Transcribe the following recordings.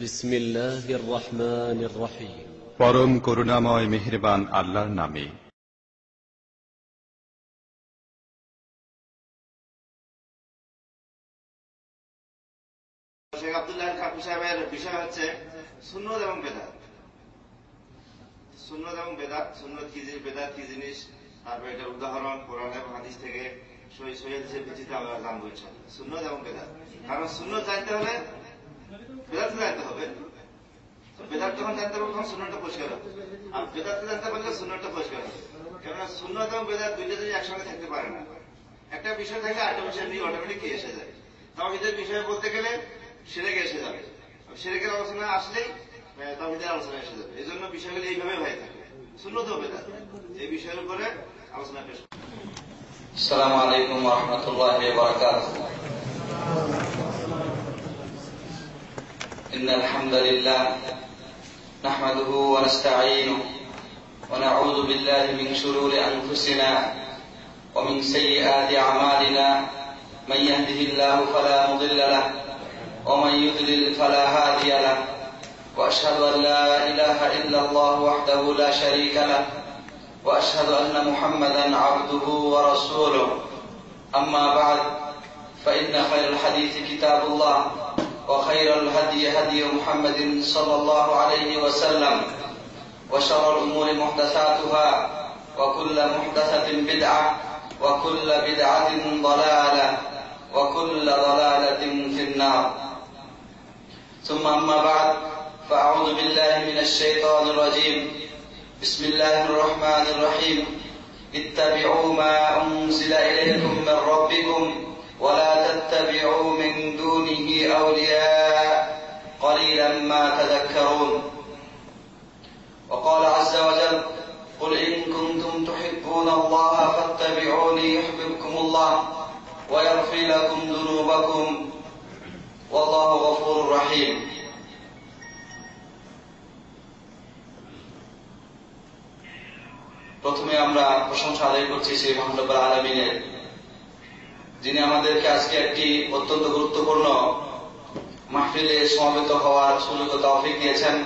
বিসমিল্লাহির রহমানির রহিম। পরম করুণাময় মেহেরবান আল্লাহর নামে। শেখ আব্দুল্লাহ কাকু সাহেবের বিষয় হচ্ছে সুন্নত এবং বেদাত। সুন্নত এবং বেদাত, সুন্নত কি জিনিস, বেদাত কি জিনিস, তারপর এটা উদাহরণ কোরআন এবং হাদিস থেকে সহি হাদিসের ভিত্তিতে আমরা জানবো ইনশাআল্লাহ সুন্নত এবং বেদাত। কারণ সুন্নত জানতে হলে বেদাত জানতে হবে। বেদাত যখন জানতে পারবো তখন সুন্নতটা পরিষ্কার হবে, আর বেদাতকে জানতে পারলে সুন্নতটা পরিষ্কার হবে। কেননা সুন্নত এবং বেদাত দুইটা জিনিস একসঙ্গে থাকতে পারে না। একটা বিষয় থাকে আরেকটা বিষয় নিয়ে অটোমেটিক এসে যায়। তাওহীদের বিষয়ে বলতে গেলে শিরকে এসে যাবে, শিরকের আলোচনা আসলেই তাওহীদের আলোচনা এসে যাবে। এই জন্য বিষয়গুলো এইভাবে হয়ে থাকে। সুন্নত ও বেদাত এই বিষয়ের উপরে আলোচনা পেশ। আসসালামু আলাইকুম ওয়া রাহমাতুল্লাহি ওয়া বারাকাতুহু। ইন্নাল হামদালিল্লাহ নাহমাদুহু ওয়া নাস্তাঈনুহু ওয়া নাউযু বিল্লাহি মিন শুরুরি আনফুসিনা ওয়া মিন সাইয়্যাতি আমালিনা মান ইয়াহদিহিল্লাহু ফালা মুদিল্লা লাহু ওয়া মান ইউদ্লিল ফালা হাদিয়া লাহু ওয়া আশহাদু আন লা ইলাহা ইল্লাল্লাহু ওয়াহদাহু লা শারীকা লাহু وأشهد أن محمدا عبده ورسوله أما بعد فإن خير الحديث كتاب الله وخير الهدي هدي محمد صلى الله عليه وسلم وشر الأمور محدثاتها وكل محدثة بدعة وكل بدعة ضلالة وكل ضلالة في النار ثم أما بعد فأعوذ بالله من الشيطان الرجيم بسم الله الرحمن الرحيم اتبعوا ما أنزل إليكم من ربكم ولا تتبعوا من دونه أولياء قليلا ما تذكرون وقال عز وجل قل إن كنتم تحبون الله فاتبعوني يحببكم الله ويغفر لكم ذنوبكم والله غفور رحيم প্রথমে আমরা প্রশংসা আদায় করছি সেই মহান রব্বুল আলামিনের, যিনি আমাদেরকে আজকে একটি অত্যন্ত গুরুত্বপূর্ণ মাহফিলে সমবেত হওয়ার সুযোগ ও তৌফিক দিয়েছেন।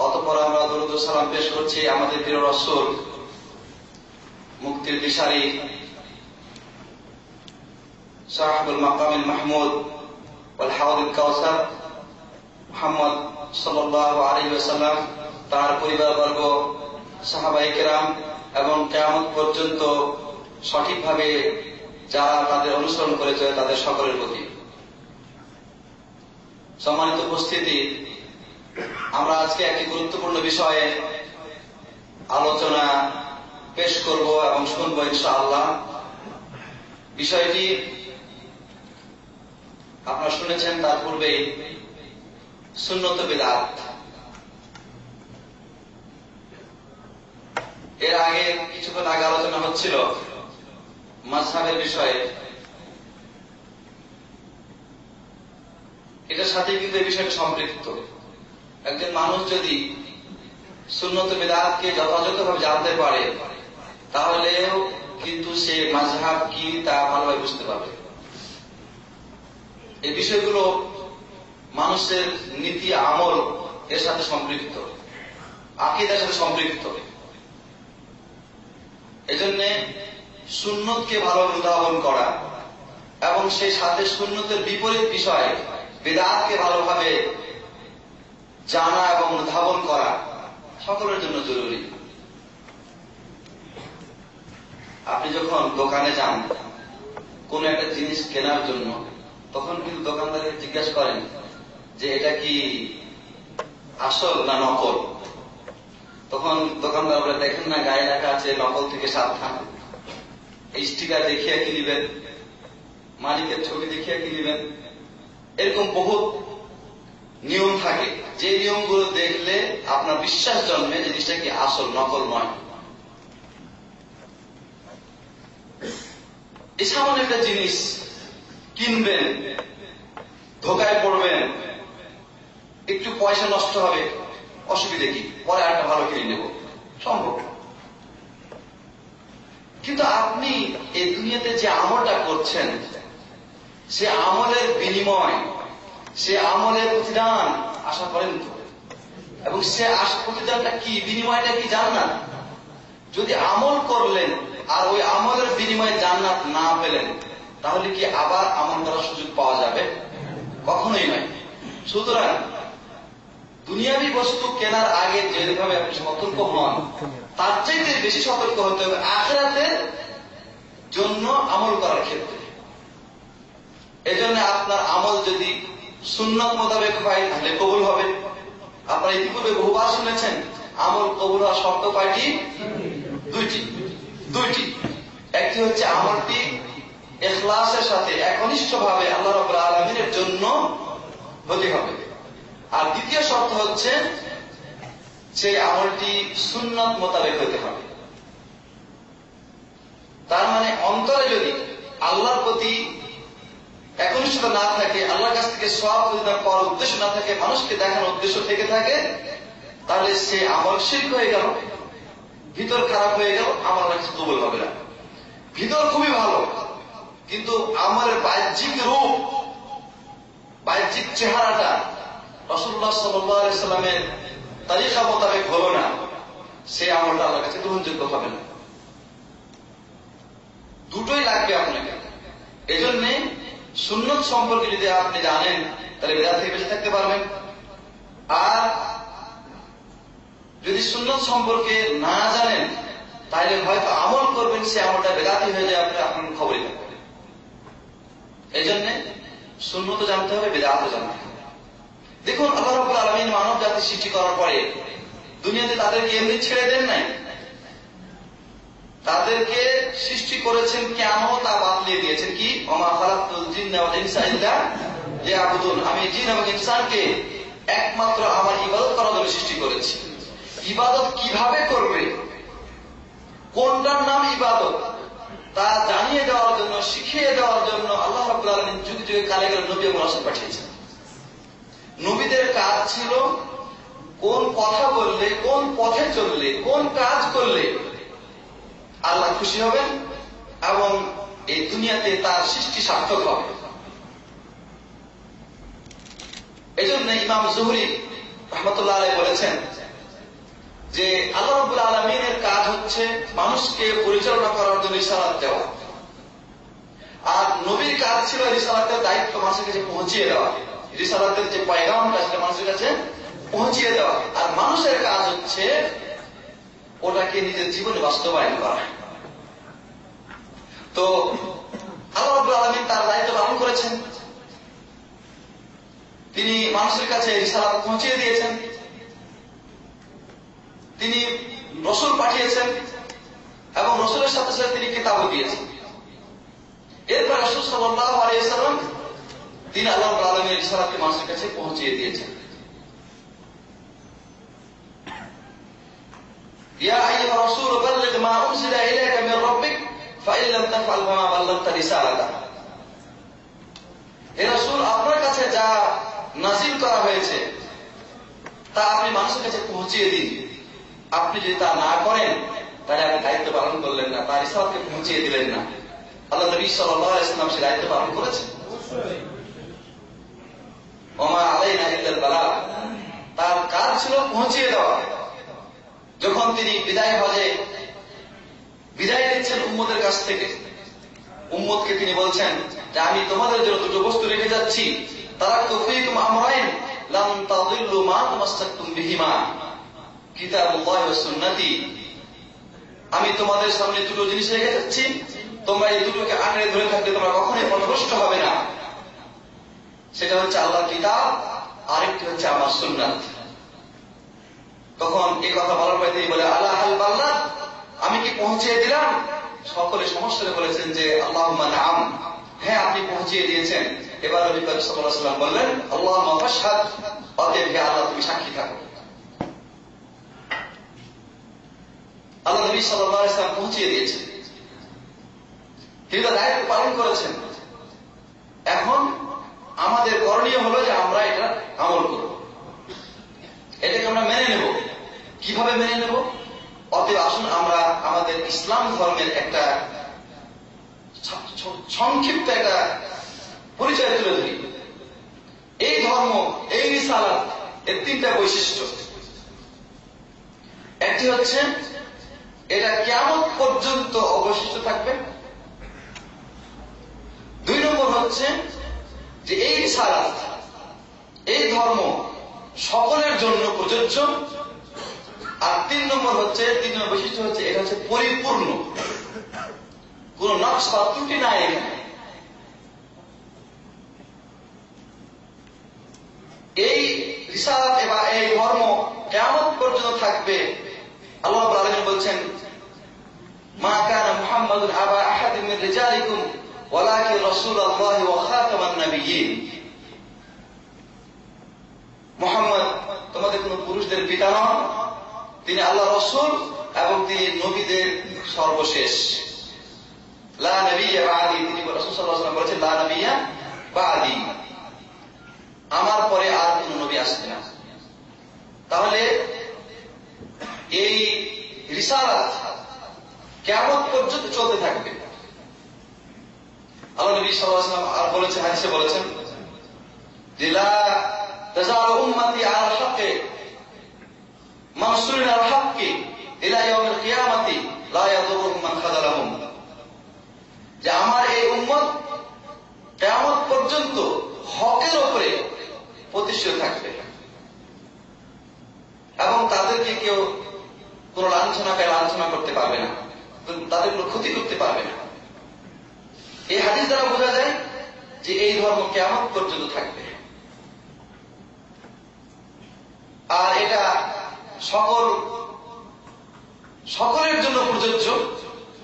অতঃপর আমরা দরুদ ও সালাম পেশ করছি আমাদের প্রিয় রাসূল, মুক্তির দিশারি, সাহিবুল মাকামিল মাহমুদ ওয়াল হাউদুল কাউসার মুহাম্মদ সাল্লাল্লাহু আলাইহি ওয়াসাল্লাম, তার পরিবারবর্গ, সাহাবায়ে কেরাম এবং কিয়ামত পর্যন্ত সঠিকভাবে যারা তাদের অনুসরণ করে চলে তাদের সকলের প্রতি। সম্মানিত উপস্থিতি, আমরা আজকে একটি গুরুত্বপূর্ণ বিষয়ে আলোচনা পেশ করব এবং শুনবো ইনশাআল্লাহ। বিষয়টি আপনারা শুনেছেন তার পূর্বেই, সুন্নত বিদআত। এর আগে কিছুক্ষণ আগে আলোচনা হচ্ছিল মাযহাবের বিষয়ে। এটার সাথে কিন্তু এই বিষয়টা সম্পৃক্ত। একজন মানুষ যদি সুন্নত বিদআতকে যথাযথভাবে জানতে পারে তাহলেও কিন্তু সে মাযহাব কি তা ভালোভাবে বুঝতে পারবে। এই বিষয়গুলো মানুষের নীতি আমল এর সাথে সম্পৃক্ত, আকীদার সাথে সম্পৃক্ত। এজন্য সুন্নতকে ভালোভাবে উদ্ভাবন করা এবং সেই সাথে সুন্নতের বিপরীত বিষয় বিদআতকে ভালোভাবে জানা এবং উদ্ভাবন করা সকলের জন্য জরুরি। আপনি যখন দোকানে যান কোন একটা জিনিস কেনার জন্য, তখন কিন্তু দোকানদারকে জিজ্ঞাসা করেন যে এটা কি আসল না নকল। তখন দোকানদার বলে, দেখেন না গায়ে লেখা আছে নকল থেকে সাবধান। এই স্টিকার দেখিয়ে কিনবেন, মালিকের ছবি দেখিয়ে কিনবেন। এরকম বহু নিয়ম থাকে, যে নিয়মগুলো দেখলে আপনার বিশ্বাস জন্মে জিনিসটা কি আসল নকল নয়। এই সামান্য একটা জিনিস কিনবেন, ধোকায় পড়বেন, একটু পয়সা নষ্ট হবে, অসুবিধা কি, পরে আরেকটা ভালো কিনে নেব, সম্ভব। কিন্তু আপনি এই দুনিয়াতে যে আমলটা করছেন সে আমলের বিনিময় সে আমলের প্রতিদান আশা করেন তো, এবং সে প্রতিদানটা কি, বিনিময়টা কি? জান্নাত। যদি আমল করলেন আর ওই আমলের বিনিময়ে জান্নাত না পেলেন, তাহলে কি আবার আমল করার সুযোগ পাওয়া যাবে? কখনোই নয়। সুতরাং দুনিয়াবী বস্তু কেনার আগে যেভাবে আপনি সতর্ক হন, তার চাইতে বেশি সতর্ক হতে হবে আখিরাতের জন্য আমল করার ক্ষেত্রে। এজন্য আপনার আমল যদি সুন্নাত মোতাবেক হয় তাহলে কবুল হবে। আপনারা ইতিপূর্বে বহুবার শুনেছেন আমল কবুল হওয়ার শর্ত কয়টি? দুইটি। একটি হচ্ছে আমলটি ইখলাসের সাথে একনিষ্ঠভাবে আল্লাহ রাব্বুল আলামিনের জন্য হতে হবে, আর দ্বিতীয় শর্ত হচ্ছে সেই আমলটি সুন্নাত মোতাবেক হতে হবে। তার মানে অন্তরে যদি আল্লাহর প্রতি একনিষ্ঠতা না থাকে, আল্লাহর কাছ থেকে সওয়াব প্রদান পাওয়ার উদ্দেশ্য না থাকে, মানুষকে দেখানোর উদ্দেশ্য থেকে থাকে, তাহলে সে আমল শিরক হয়ে গেল, ভিতর খারাপ হয়ে গেল, আমার কাছে কবুল হবে না। ভিতর খুবই ভালো, কিন্তু আমলের বাহ্যিক রূপ, বাহ্যিক চেহারাটা রাসূলুল্লাহ সাল্লাল্লাহু আলাইহি সাল্লামের তরিকা মোতাবেক হলো না, সেই আমলটা আল্লাহর কাছে গ্রহণযোগ্য হবে না। দুটোই লাগবে আপনাকে। এজন্য সুন্নত সম্পর্কে যদি আপনি জানেন, তাহলে বিদআত থেকে বেঁচে থাকতে পারবেন। আর যদি সুন্নত সম্পর্কে না জানেন, তাহলে হয়তো আমল করবেন, সে আমলটা বিদআতি হয়ে যায়, আপনার খবরই থাকবে। এই জন্য সুন্নত জানতে হবে, বিদআতও জানতে হবে। দেখুন, আল্লাহ রাব্বুল আলামিন মানব জাতি সৃষ্টি করার পরে দুনিয়াতে তাদেরকে এমনি ছেড়ে দেন নাই, তাদেরকে সৃষ্টি করেছেন কেন তা বাতলিয়ে দিয়েছেন। কি? ওমা খালাকতুল জিন্না ওয়াল ইনসা ইল্লা লিয়াবুদুন, আমি জিন এবং ইনসানকে একমাত্র আমার ইবাদত করার জন্য সৃষ্টি করেছি। ইবাদত কিভাবে করবে, কোনটার নাম ইবাদত, তা জানিয়ে দেওয়ার জন্য, শিখিয়ে দেওয়ার জন্য আল্লাহ রাব্বুল আলামিন যুগে যুগে কালে কালে নবী এবং রাসূল পাঠিয়েছেন। নবীদের কাজ ছিল কোন কথা বললে, কোন পথে চললে, কোন কাজ করলে আল্লাহ খুশি হবেন এবং এই দুনিয়াতে তার সৃষ্টি সার্থক হবে। এই জন্য ইমাম জুহরি রাহমাতুল্লাহ আলাইহি বলেছেন যে আল্লাহ রাব্বুল আলামিনের কাজ হচ্ছে মানুষকে পরিচালনা করার জন্য রিসালাত দেওয়া, আর নবীর কাজ ছিল রিসালাতের দায়িত্ব মানুষের কাছে পৌঁছিয়ে দেওয়া, রিসালাতের যে পয়গামটা সেটা মানুষের কাছে পৌঁছিয়ে দেওয়া, আর মানুষের কাজ হচ্ছে ওটাকে নিজের জীবনে বাস্তবায়ন করা। তো আল্লাহ রাব্বুল আলামিন তার দায়িত্ব পালন করেছেন, তিনি মানুষের কাছে রিসালাত পৌঁছিয়ে দিয়েছেন, তিনি রাসূল পাঠিয়েছেন এবং রাসূলের সাথে সাথে তিনি কিতাবও দিয়েছেন। এরপর রাসূল সাল্লাল্লাহু আলাইহি ওয়াসাল্লাম তিনি আল্লাহ রাব্বুল আলামিনের রিসালাতকে মানুষের কাছে পৌঁছিয়ে দিয়েছেন। ইয়া আইয়ুহা রাসূল বাল্লিগ মা উনজিলা ইলাইকা মির রাব্বিক ফাইন লাম তাফআল ফামা বাল্লাগতা রিসালাতা। হে রাসূল, আপনার কাছে যা নাযিল করা হয়েছে তা আপনি মানুষের কাছে পৌঁছিয়ে দিন। আপনি যদি তা না করেন, তাহলে আপনি দায়িত্ব পালন করলেন না, তার রিসালাতকে পৌঁছিয়ে দিলেন না। আল্লাহ নবী সাল্লাল্লাহু আলাইহি ওয়াসাল্লাম সে দায়িত্ব পালন করেছেন। ওমা আলাইনা ইল্লাল বালাগ, তার কাজ ছিল পৌঁছিয়ে দেওয়া। যখন তিনি বিদায় হজে বিদায় নিচ্ছেন উম্মতের কাছ থেকে, উম্মতকে তিনি বলছেন যে আমি তোমাদের জন্য দুটো বস্তু রেখে যাচ্ছি, তারাকতু ফীকুম আমরাইন লাম তাদিল্লু মা তামাসসাকতুম বিহিমা কিতাবুল্লাহি ওয়া সুন্নতি। আমি তোমাদের সামনে দুটো জিনিস রেখে যাচ্ছি, তোমরা এই দুটোকে আঁকড়ে ধরে থাকলে তোমরা কখনোই পথভ্রষ্ট হবে না। সেটা হচ্ছে আল্লাহর কিতাব, আরেকটি হচ্ছে আমার সুন্নাত। তখন এই কথা বলার পরে তিনি বলে আলা হাল বাল্লাগ, আমি কি পৌঁছিয়ে দিলাম? সকলে সমস্যারে বলেছেন যে আল্লাহুম্মা নাআম, হ্যাঁ আপনি পৌঁছিয়ে দিয়েছেন। এবার নবী করিম সাল্লাল্লাহু আলাইহি ওয়াসাল্লাম বললেন আল্লাহুম্মা ফাশহাদ, অতএব হে আল্লাহ তুমি সাক্ষী থাকো। আল্লাহ নবী সাল্লাল্লাহু আলাইহি ওয়াসাল্লাম পৌঁছিয়ে দিয়েছেন, তিনি তার দায়িত্ব পালন করেছেন। এখন আমাদের করণীয় হলো যে আমরা এটা আমল করব, এটাকে আমরা মেনে নেব। কিভাবে মেনে নেব? অতএব আসুন আমরা আমাদের ইসলাম ধর্মের একটা সংক্ষিপ্ত একটা পরিচয় তুলে ধরি। এই এর তিনটা বৈশিষ্ট্য। একটি হচ্ছে এটা কিয়ামত পর্যন্ত অবশিষ্ট থাকবে। 2 নম্বর হচ্ছে যে এই রিসালাত, এই ধর্ম সকলের জন্য প্রযোজ্য। আর 3 নম্বর বৈশিষ্ট্য হচ্ছে এটা হচ্ছে পরিপূর্ণ, কোন নকশ বা ত্রুটি নাই এখানে। এই রিসালাত এবং এই ধর্ম কিয়ামত পর্যন্ত থাকবে। আল্লাহ রাব্বুল আলামিন বলছেন, মা কানা মুহাম্মাদুন আবা আহাদিন মিন রিজালিকুম ওয়ালাকিন রাসূলুল্লাহি ওয়া খাতামান নাবিয়্যিন। মুহাম্মদ তোমাদের কোন পুরুষদের পিতা নন, তিনি আল্লাহর রাসূল এবং তিনি নবীদের সর্বশেষ। লা নবিয়্যা বা'দি, তিনি রাসূল সাল্লাল্লাহু আলাইহি ওয়াসাল্লাম বলেছেন, লা নবিয়্যা বা'দি, আমার পরে আর কোন নবী আসবে না। তাহলে এই রিসালাত কিয়ামত পর্যন্ত চলতে থাকবে। আল্লাহ নবী সাল্লাল্লাহু আলাইহি ওয়াসাল্লাম আর বলেছেন, হাদিসে বলেছেন যে লা তাজালু উম্মতি আলাল হক্কি মানসুরিন আল হক্কি ইলা ইয়াউমিল কিয়ামাতি লা ইয়াদুরুহুম মান খাযালাহুম, যে আমার এই উম্মত কিয়ামত পর্যন্ত হকের উপরে প্রতিষ্ঠিত থাকবে এবং তাদেরকে কেউ কোন লাঞ্ছনা করতে পারবে না, তাদের কোন ক্ষতি করতে পারবে না। এই হাদিস দ্বারা বোঝা যায় যে এই ধর্ম কিয়ামত পর্যন্ত থাকবে। আর এটা সকলের জন্য প্রযোজ্য,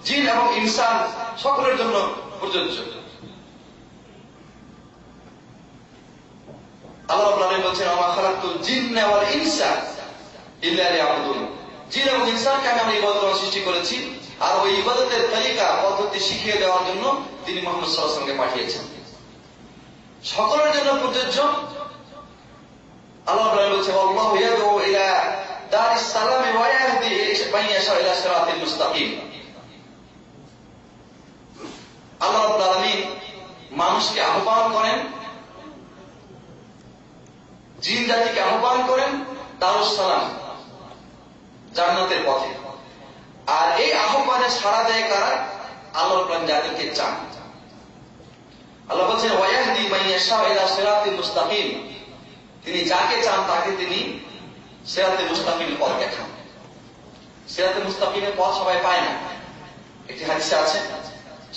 জিন এবং ইনসান সকলের জন্য প্রযোজ্য। আল্লাহ রাব্বুল আলামিন বলছেন, ওয়া মা খালাকতুল জিন্না ওয়াল ইনসা ইল্লা লিয়াবুদুন, জিন এবং ইনসানকে আমি ইবাদতের জন্য সৃষ্টি করেছি, আর ওই ইবাদতের তরিকা পদ্ধতি শিখিয়ে দেওয়ার জন্য তিনি মুহাম্মদ সাল্লাল্লাহু আলাইহি ওয়াসাল্লামকে পাঠিয়েছেন। সকলের জন্য প্রযোজ্য। আল্লাহ রাব্বুল আলামিন বলছেন, আল্লাহু ইয়াদউ ইলা দারিস সালাম ওয়া ইয়াহদি মান ইয়াশা ইলা সিরাতিল মুস্তাকিম। আল্লাহ রাব্বুল আলামিন মানুষকে আহ্বান করেন, জিন জাতিকে আহ্বান করেন দারুস সালাম, জান্নাতের পথে। আর এই আহ্বানে সাড়া দেয় কারা? আল্লাহ রাব্বুল আলামিন যাদেরকে চান। আল্লাহ বলছেন, ওয়া ইয়াহদি মান ইয়াশা ইলা সিরাতিল মুস্তাকিম, তিনি যাকে চান তাকে তিনি সিরাতুল মুস্তাকিমের পথ দেখান। সিরাতুল মুস্তাকিমের পথ সবাই পায় না। একটি হাদিসে আছে,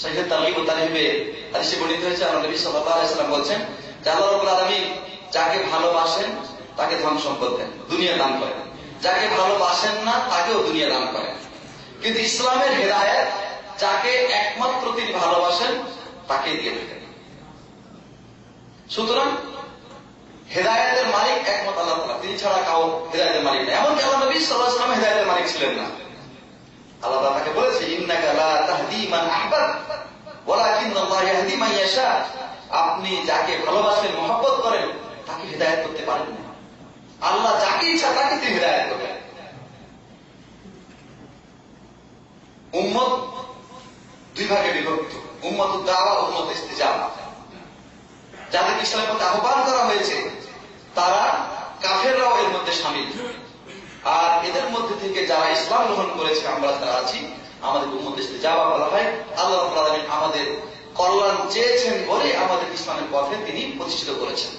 সহিহ তারগীব ওয়া তারহিবে হাদিসে বর্ণিত হয়েছে, আল্লাহ নবী সাল্লাল্লাহু আলাইহি ওয়াসাল্লাম বলছেন যে আল্লাহ রাব্বুল আলামিন যাকে ভালোবাসেন তাকে ধন সম্পদ দেন, দুনিয়া দান করেন, যাকে ভালোবাসেন না তাকেও দুনিয়া দান করেন। কিন্তু ইসলামের হেদায়েত যাকে একমাত্র তিনি ভালোবাসেন তাকে দিয়ে থাকেন। সুতরাং হেদায়েতের মালিক একমাত্র আল্লাহ তাআলা, তিনি ছাড়া কাউ হেদায়েতের মালিক না। এমনকি আল্লাহ নবী সাল্লাল্লাহু আলাইহি ওয়াসাল্লাম হেদায়েতের মালিক ছিলেন না। আল্লাহ তাআলা তাকে বলেছে, ইন্নাকা লা তাহদি মান আহবাব ওয়ালাকিন্নাল্লাহ ইয়াহদি মান ইয়াশা, আপনি যাকে ভালোবাসেন, মহব্বত করেন, তাকে হেদায়েত করতে পারেন না। আল্লাহ যাকে ইচ্ছা তাকে তিনি হেদায়েত করবেন। উম্মত দুই ভাগে বিভক্ত, উম্মতুদ দাওয়া, উম্মত ইস্তিজাবা। যাদের ইসলামের পথে আহ্বান করা হয়েছে তারা কাফেররাও এর মধ্যে শামিল, আর এদের মধ্যে থেকে যারা ইসলাম গ্রহণ করেছে আমরা তারা আছি, আমাদের উম্মত ইস্তিজাবা বলা হয়। আল্লাহ রাব্বুল আলামিন আমাদের কল্যাণ চেয়েছেন বলে আমাদের ইসলামের পথে তিনি প্রতিষ্ঠিত করেছেন,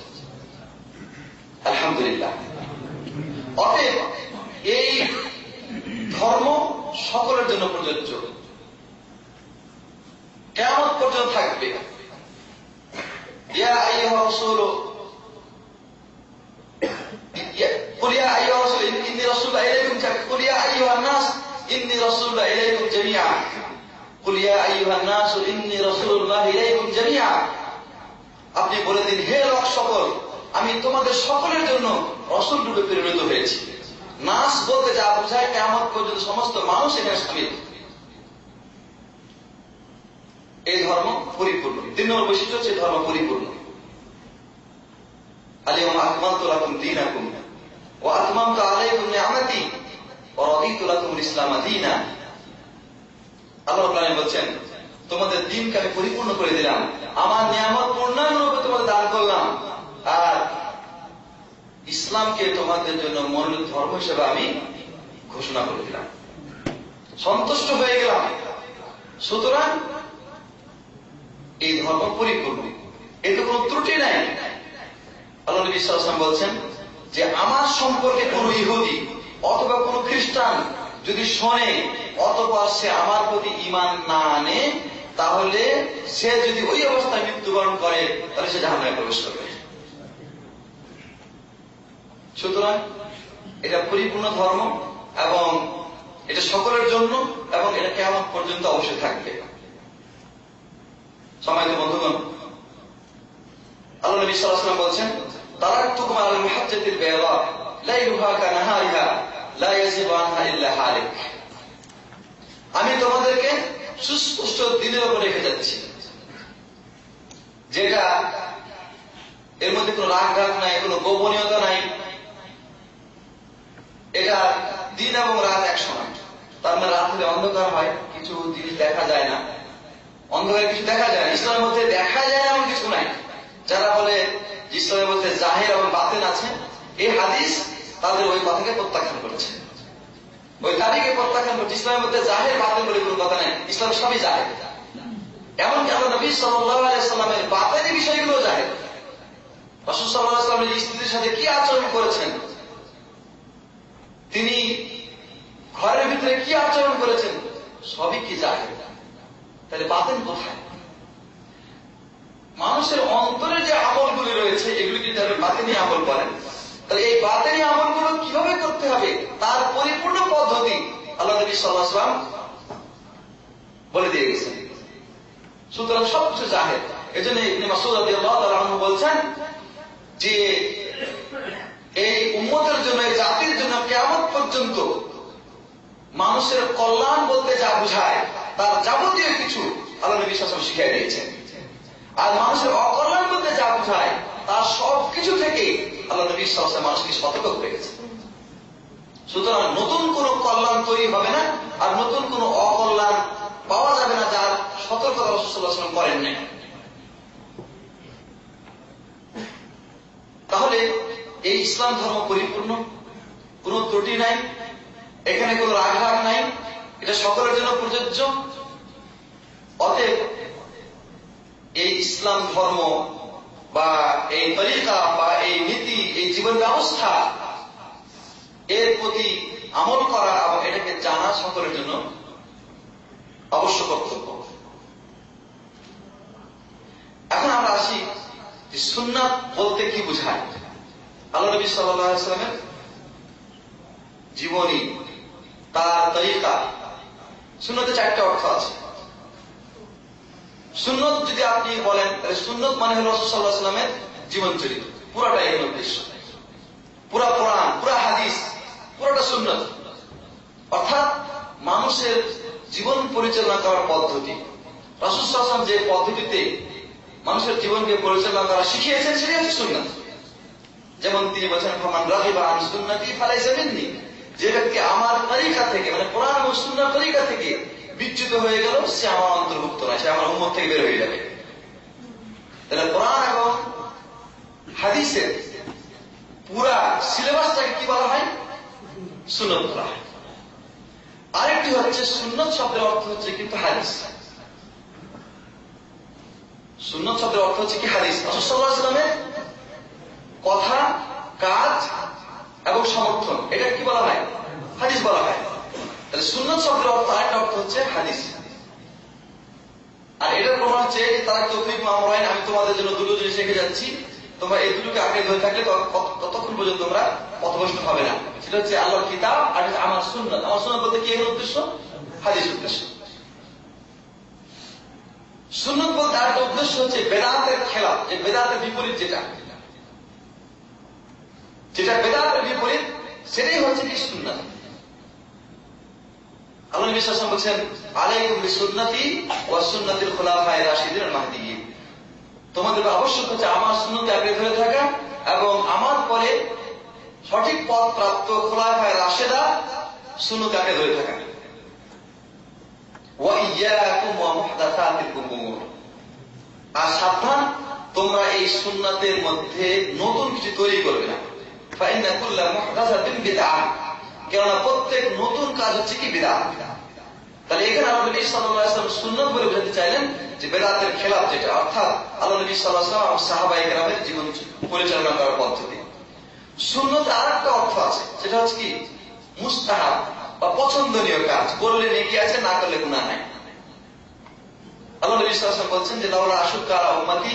আলহামদুলিল্লাহ। অতএব এই ধর্ম সকলের জন্য প্রযোজ্য, কিয়ামত পর্যন্ত থাকবে। ইয়া আইয়ুহা রাসূল কুল ইয়া আইয়ুহা রাসূল ইন্নী রাসূলুল্লাহি ইলাইকুম কুল ইয়া আইয়ুহান নাস ইন্নী রাসূলুল্লাহি ইলাইকুম জামিআ কুল ইয়া আইয়ুহান নাস ইন্নী রাসূলুল্লাহি ইলাইকুম জামিআ। আপনি বলে দিন, হে লোক সকল, আমি তোমাদের সকলের জন্য রাসূল রূপে প্রেরিত হয়েছি। নাস বলতে যা বোঝায় কিয়ামত পর্যন্ত সমস্ত মানুষ এখানে শামিল। এই ধর্ম পরিপূর্ণ। 3 নম্বর বৈশিষ্ট্য হচ্ছে ধর্ম পরিপূর্ণ। আল-ইয়াওমা আকমালতু লাকুম দীনাকুম ওয়া আতমামতু আলাইকুম নি'মাতি ওয়া রাদিতু লাকুমুল ইসলাম দীনা। আল্লাহ রাব্বুল আলামিন বলেন, তোমাদের দ্বীনকে আমি পরিপূর্ণ করে দিলাম, আমার নিয়ামত পূর্ণাঙ্গরূপে তোমাদের দান করলাম, আর ইসলাম ইসলামকে তোমাদের জন্য মনোনীত ধর্ম হিসেবে আমি ঘোষণা করে দিলাম, সন্তুষ্ট হয়ে গেলাম। সুতরাং এই ধর্ম পরিপূর্ণ, এতে কোনো ত্রুটি নাই। আল্লাহ নবী সাল্লাল্লাহু আলাইহি ওয়াসাল্লাম বলছেন যে আমার সম্পর্কে কোন ইহুদি অথবা কোন খ্রিস্টান যদি শোনে অথবা সে আমার প্রতি ঈমান না আনে, তাহলে সে যদি ওই অবস্থায় মৃত্যুবরণ করে তাহলে সে জাহান্নামে প্রবেশ করবে। সুতরাং এটা পরিপূর্ণ ধর্ম এবং এটা সকলের জন্য এবং এটা কিয়ামত পর্যন্ত অবশ্যই থাকবে। সম্মানিত বন্ধুগণ, আল্লাহ নবী সাল্লাল্লাহু আলাইহি ওয়াসাল্লাম বলছেন, তারাকতুকুম আলাল মুহাজ্জাতিল বাইদা লাইলুহা কানাহারিহা লা ইয়াজিবু আনহা ইল্লা হালিক। আমি তোমাদেরকে সুস্পষ্ট দিনের উপর রেখে যাচ্ছি, যেটা এর মধ্যে কোনো রাগ নাই, কোনো গোপনীয়তা নাই। এটা দিন এবং রাত এক সময়। তার মানে রাত হলে অন্ধকার হয়, কিছু জিনিস দেখা যায় না, অন্ধকারে কিছু দেখা যায় না। ইসলামের মধ্যে দেখা যায় না এমন কিছু নাই। যারা বলে ইসলামের মধ্যে জাহির এবং বাতিন আছে, এই হাদিস তাদের ওই কথাকে প্রত্যাখ্যান করেছে, ওই তারিখে প্রত্যাখ্যান করছে। ইসলামের মধ্যে জাহির বাতিন বলে কোনো কথা নেই, ইসলাম সবই জাহির। এমনকি আল্লাহ নবী সাল্লাল্লাহু আলাইহি সাল্লামের বাতিনি বিষয়গুলো জাহির। রাসূল সাল্লাল্লাহু আলাইহি সাল্লামের স্ত্রীর সাথে কি আচরণ করেছেন, তিনি ঘরের ভিতরে কি আচরণ করেছেন, সবই কি জাহির। তাহলে বাতিন কোথায়? মানুষের অন্তরে যে আমলগুলি রয়েছে এগুলি যদি আপনি বাতিনি আমল করেন, তাহলে এই বাতিনি আমলগুলো কিভাবে করতে হবে তার পরিপূর্ণ পদ্ধতি আল্লাহ নবী সাল্লাল্লাহু আলাইহি ওয়াসাল্লাম বলে দিয়ে গেছেন। সুতরাং সবকিছু জাহের। এজন্য ইবনে মাসউদ রাদিয়াল্লাহু তাআলা আনহু বলছেন যে এই উম্মতের জন্য, এই জাতির জন্য কিয়ামত পর্যন্ত মানুষের কল্যাণ বলতে যা বুঝায় তার যাবতীয় কিছু আল্লাহ নবী সাল্লাল্লাহু আলাইহি ওয়াসাল্লাম শিখিয়ে দিয়েছেন। আর মানুষের অকল্যাণ বলতে যা বুঝায় তার সবকিছু থেকে আল্লাহ নবী সাল্লাল্লাহু আলাইহি ওয়াসাল্লাম মানুষকে সতর্ক করে গেছেন। সুতরাং নতুন কোন কল্যাণ তৈরি হবে না, আর নতুন কোন অকল্যাণ পাওয়া যাবে না যার সতর্কতা রাসূল সাল্লাল্লাহু আলাইহি ওয়াসাল্লাম করেন নাই। তাহলে এই ইসলাম ধর্ম পরিপূর্ণ, কোন ত্রুটি নাই, এখানে কোন রাগ নাই, এটা সকলের জন্য প্রযোজ্য। অতএব এই ইসলাম ধর্ম বা এই তরিকা বা এই নীতি, এই জীবন ব্যবস্থা, এর প্রতি আমল করা এবং এটাকে জানা সকলের জন্য অবশ্য কর্তব্য। এখন আমরা আসি যে সুন্নাত বলতে কি বোঝায়। আল্লাহ নবী সাল্লাল্লাহু আলাইহি ওয়াসাল্লামের জীবনী, তার তরিকা, সুন্নতে চারটা অর্থ আছে। সুন্নত যদি আপনি বলেন তাহলে সুন্নত মানে হল রাসূল সাল্লাল্লাহু আলাইহি ওয়াসাল্লামের জীবন চরিত্র, পুরাটাই এর উদ্দেশ্য। পুরা কোরআন, পুরা হাদিস, পুরোটা সুন্নত। অর্থাৎ মানুষের জীবন পরিচালনা করার পদ্ধতি, রাসূল সাল্লাল্লাহু আলাইহি ওয়াসাল্লাম যে পদ্ধতিতে মানুষের জীবনকে পরিচালনা করা শিখিয়েছেন সেটাই হচ্ছে সুন্নাত। যেমন তিনি বলেছেন, ফামান রাগিবা আন সুন্নতি ফালাইসা মিন্নি, যে ব্যক্তি আমার তরিকা থেকে, মানে কোরআন এবং সুন্নাহর তরিকা থেকে বিচ্যুত হয়ে গেল সে আমার অন্তর্ভুক্ত নয়, সে আমার উম্মত থেকে বের হয়ে যাবে। তাহলে কোরআন এবং হাদিসের পুরা সিলেবাসটাকে কি বলা হয়? সুন্নাত বলা হয়। আরেকটি হচ্ছে সুন্নাত শব্দের অর্থ হচ্ছে কিন্তু হাদিস। সুন্নাত শব্দের অর্থ হচ্ছে কি হাদিস, রাসূল সাল্লাল্লাহু আলাইহি ওয়াসাল্লামের কথা, কাজ এবং সমর্থন, এটা কি বলা হয়? হাদিস বলা হয়। তাহলে সুন্নাত শব্দের অর্থ আরেকটা অর্থ হচ্ছে হাদিস। আর এটার প্রমাণ হচ্ছে তারা তৌফিক মামরাইন, আমি তোমাদের জন্য দুটো জিনিস রেখে যাচ্ছি, তোমরা এই দুটোকে আঁকড়ে ধরে থাকলে ততক্ষণ পর্যন্ত তোমরা পথভ্রষ্ট হবে না। সেটা হচ্ছে আল্লাহর কিতাব আর আমার সুন্নাত। আমার সুন্নাত বলতে কি এর উদ্দেশ্য? হাদিস উদ্দেশ্য। সুন্নাত বলতে আরেকটা উদ্দেশ্য হচ্ছে বেদাতের খেলাফ, যে বেদাতের বিপরীত যেটা বেদাতের বিপরীত সেটাই হচ্ছে কি সুন্নাত। আল্লাহ নবী সাল্লাল্লাহু আলাইহি ওয়াসাল্লাম বলেছেন, আলাইকুম বিসুন্নতি ওয়া সুন্নাতিল খুলাফায়ে রাশিদিন মাহদিয়্যিন, তোমাদের আবশ্যক হচ্ছে আমার সুন্নতে আঁকড়ে ধরে থাকা এবং আমার পরে সঠিক পথ প্রাপ্ত খুলাফায়ে রাশিদা সুন্নতে আঁকড়ে ধরে থাকা। ওয়া ইয়্যাকুম ওয়া মুহদাসাতিল উমুর, আর সাবধান তোমরা এই সুন্নাতের মধ্যে নতুন কিছু তৈরি করবে না। ফাইন্না কুল্লা মুহদাসাতিন বিদআহ, কেননা প্রত্যেক নতুন কাজ হচ্ছে কি বিদআত। তাহলে এখানে আল্লাহ নবী সাল্লাল্লাহু আলাইহি ওয়াসাল্লাম সুন্নাত বলে বোঝাতে চাইলেন যে বেদাতের খেলাফ যেটা, অর্থাৎ আল্লাহ নবী সাল্লাল্লাহু আলাইহি ওয়াসাল্লাম সাহাবায়ে কেরামের জীবন পরিচালনা করার পদ্ধতি। সুন্নাতে আরেকটা অর্থ আছে, সেটা হচ্ছে কি মুস্তাহাব বা পছন্দনীয় কাজ, করলে নেকি আছে, না করলে গুনাহ নাই। আল্লাহ নবী সাল্লাল্লাহু আলাইহি ওয়াসাল্লাম বলছেন যে লাউলা আশুক্কা আলা উম্মতি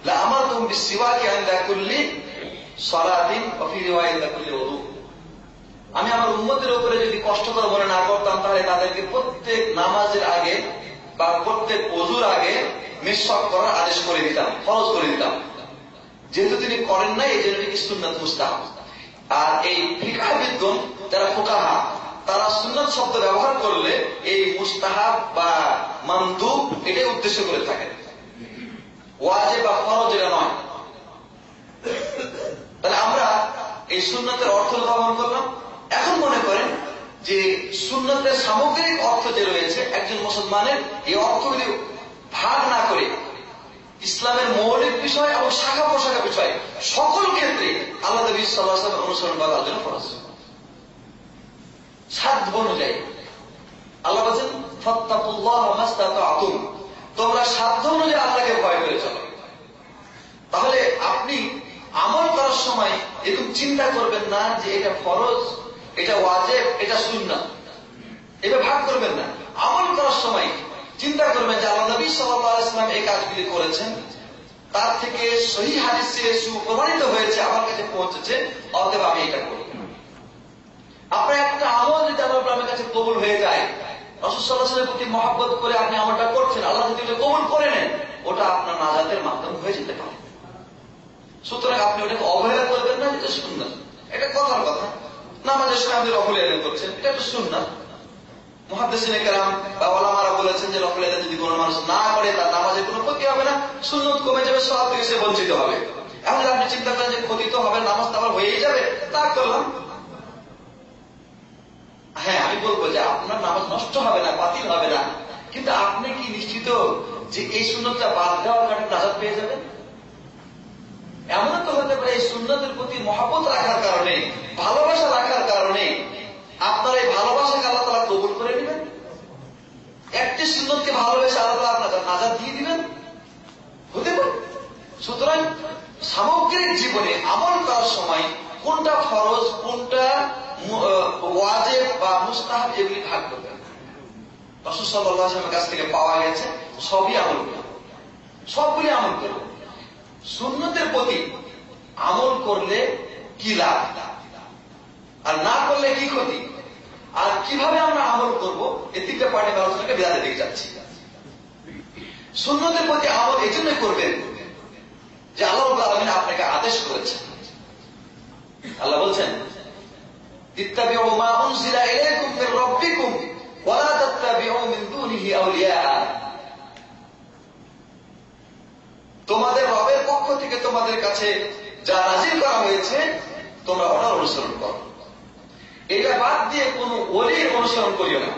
লা আমারতুহুম বিসসিওয়াকি ইনদা কুল্লি সালাতিন ওয়া ফি রিওয়ায়াতিন ইনদা কুল্লি ওযু। আমি আমার উম্মতের উপরে যদি কষ্টকর মনে না করতাম, তাহলে তাদেরকে প্রত্যেক নামাজের আগে বা প্রত্যেক ওযুর আগে মিসওয়াক করার আদেশ করে দিতাম, ফরজ করে দিতাম। যেহেতু তিনি করেন নাই, এই জন্য এটি সুন্নাত মুস্তাহাব। আর এই ফিকহবিদগণ যারা ফুকাহা, তারা সুন্নাত শব্দ ব্যবহার করলে এই মুস্তাহাব বা মানদুব এটাই উদ্দেশ্য করে থাকেন, ওয়াজিব বা ফরজ এটা নয়। তাহলে আমরা এই সুন্নাতের অর্থ উদ্ভাবন করলাম। এখন মনে করেন যে সুন্নাতের সামগ্রিক অর্থ যে রয়েছে, একজন মুসলমানের এই অর্থগুলি ভাগ না করে ইসলামের মৌলিক বিষয় এবং শাখা প্রশাখা বিষয় সকল ক্ষেত্রে আল্লাহ নবী সাল্লাল্লাহু আলাইহি ওয়াসাল্লাম অনুসরণ করার জন্য ফরজ। সাধ্য অনুযায়ী আল্লাহ বলেন ফাত্তাকুল্লাহ মাসতাতাতুম, তোমরা সাধ্য অনুযায়ী আল্লাহকে ভয় করে চলো। তাহলে আপনি আমল করার সময় এরকম চিন্তা করবেন না যে এটা ফরজ, এটা ওয়াজিব, এটা সুন্নাত, এটা ভাগ করবেন না। আমল করার সময় চিন্তা করবেন যে আল্লাহ নবী সাল্লাল্লাহু আলাইহি ওয়াসাল্লাম এই কাজগুলি করেছেন, তার থেকে সহিহ হাদিসে সুপ্রমাণিত হয়েছে, আমার কাছে পৌঁছেছে, অতএব আমি এটা করব। আপনার একটা আমল যদি আল্লাহর কাছে কবুল হয়ে যায়, রাসূল সাল্লাল্লাহু আলাইহি ওয়াসাল্লামের প্রতি মহব্বত করে আপনি আমলটা করছেন, আল্লাহ যদি এটা কবুল করে নেন, ওটা আপনার নাজাতের মাধ্যম হয়ে যেতে পারে। সুতরাং আপনি ওটাকে অবহেলা করবেন না, যেটা সুন্নাত। এটা কথার কথা, নামাজের সময় আপনি রফুল আদান করছেন, এটা একটা সুন্নাত। মুহাদ্দিসিনে কেরাম বা ওলামারা বলেছেন যে রফুল আদান যদি কোনো মানুষ না করে, তার নামাজের কোনো ক্ষতি হবে না, সুন্নাত কমে যাবে, সওয়াব থেকে সে বঞ্চিত হবে। এখন আপনি চিন্তা করেন যে ক্ষতি তো হবে, নামাজ তো আবার হয়েই যাবে, তা করলাম। হ্যাঁ, আমি বলবো যে আপনার নামাজ নষ্ট হবে না, বাতিল হবে না, কিন্তু আপনি কি নিশ্চিত যে এই সুন্নাতটা বাদ দেওয়ার কারণে নাজাত পেয়ে যাবেন? এমন তো হতে পারে এই সুন্নাতের প্রতি মহব্বত রাখার কারণে, ভালোবাসা রাখার কারণে আপনার এই ভালোবাসাকে আল্লাহ তাআলা কবুল করে নেবেন। একটি সুন্নতকে ভালোবেসে আল্লাহ তাআলা আপনাকে নাজাত দিয়ে দিবেন, হতে পারে। সুতরাং সামগ্রিক জীবনে আমল করার সময় কোনটা ফরজ, কোনটা ওয়াজিব বা মুস্তাহাব, এগুলি ভাগ করবেন। রাসূল সাল্লাল্লাহু আলাইহি ওয়াসাল্লামের কাছ থেকে পাওয়া গেছে সবই আমল করবেন, সবগুলি আমল করবেন। সুন্নতের প্রতি আমল করলে কি লাভ, আর না করলে কি ক্ষতি, আর কিভাবে আমরা আমল করব, এই তিনটা পয়েন্টের আলোচনাকে বিদাতের দিকে যাচ্ছি। সুন্নতের প্রতি আমল এই জন্য করবেন যে আল্লাহ রাব্বুল আলামিন আপনাকে আদেশ করেছেন। আল্লাহ বলছেন ইত্তাবিউ মা উনজিলা ইলাইকুম মির রাব্বিকুম ওয়া লা তাত্তাবিউ মিন দুনিহি আউলিয়া। তোমাদের রবের পক্ষ থেকে তোমাদের কাছে যা নাযিল করা হয়েছে, তোমরা ওটার অনুসরণ করো, এটা বাদ দিয়ে কোন ওলির অনুসরণ করিও না।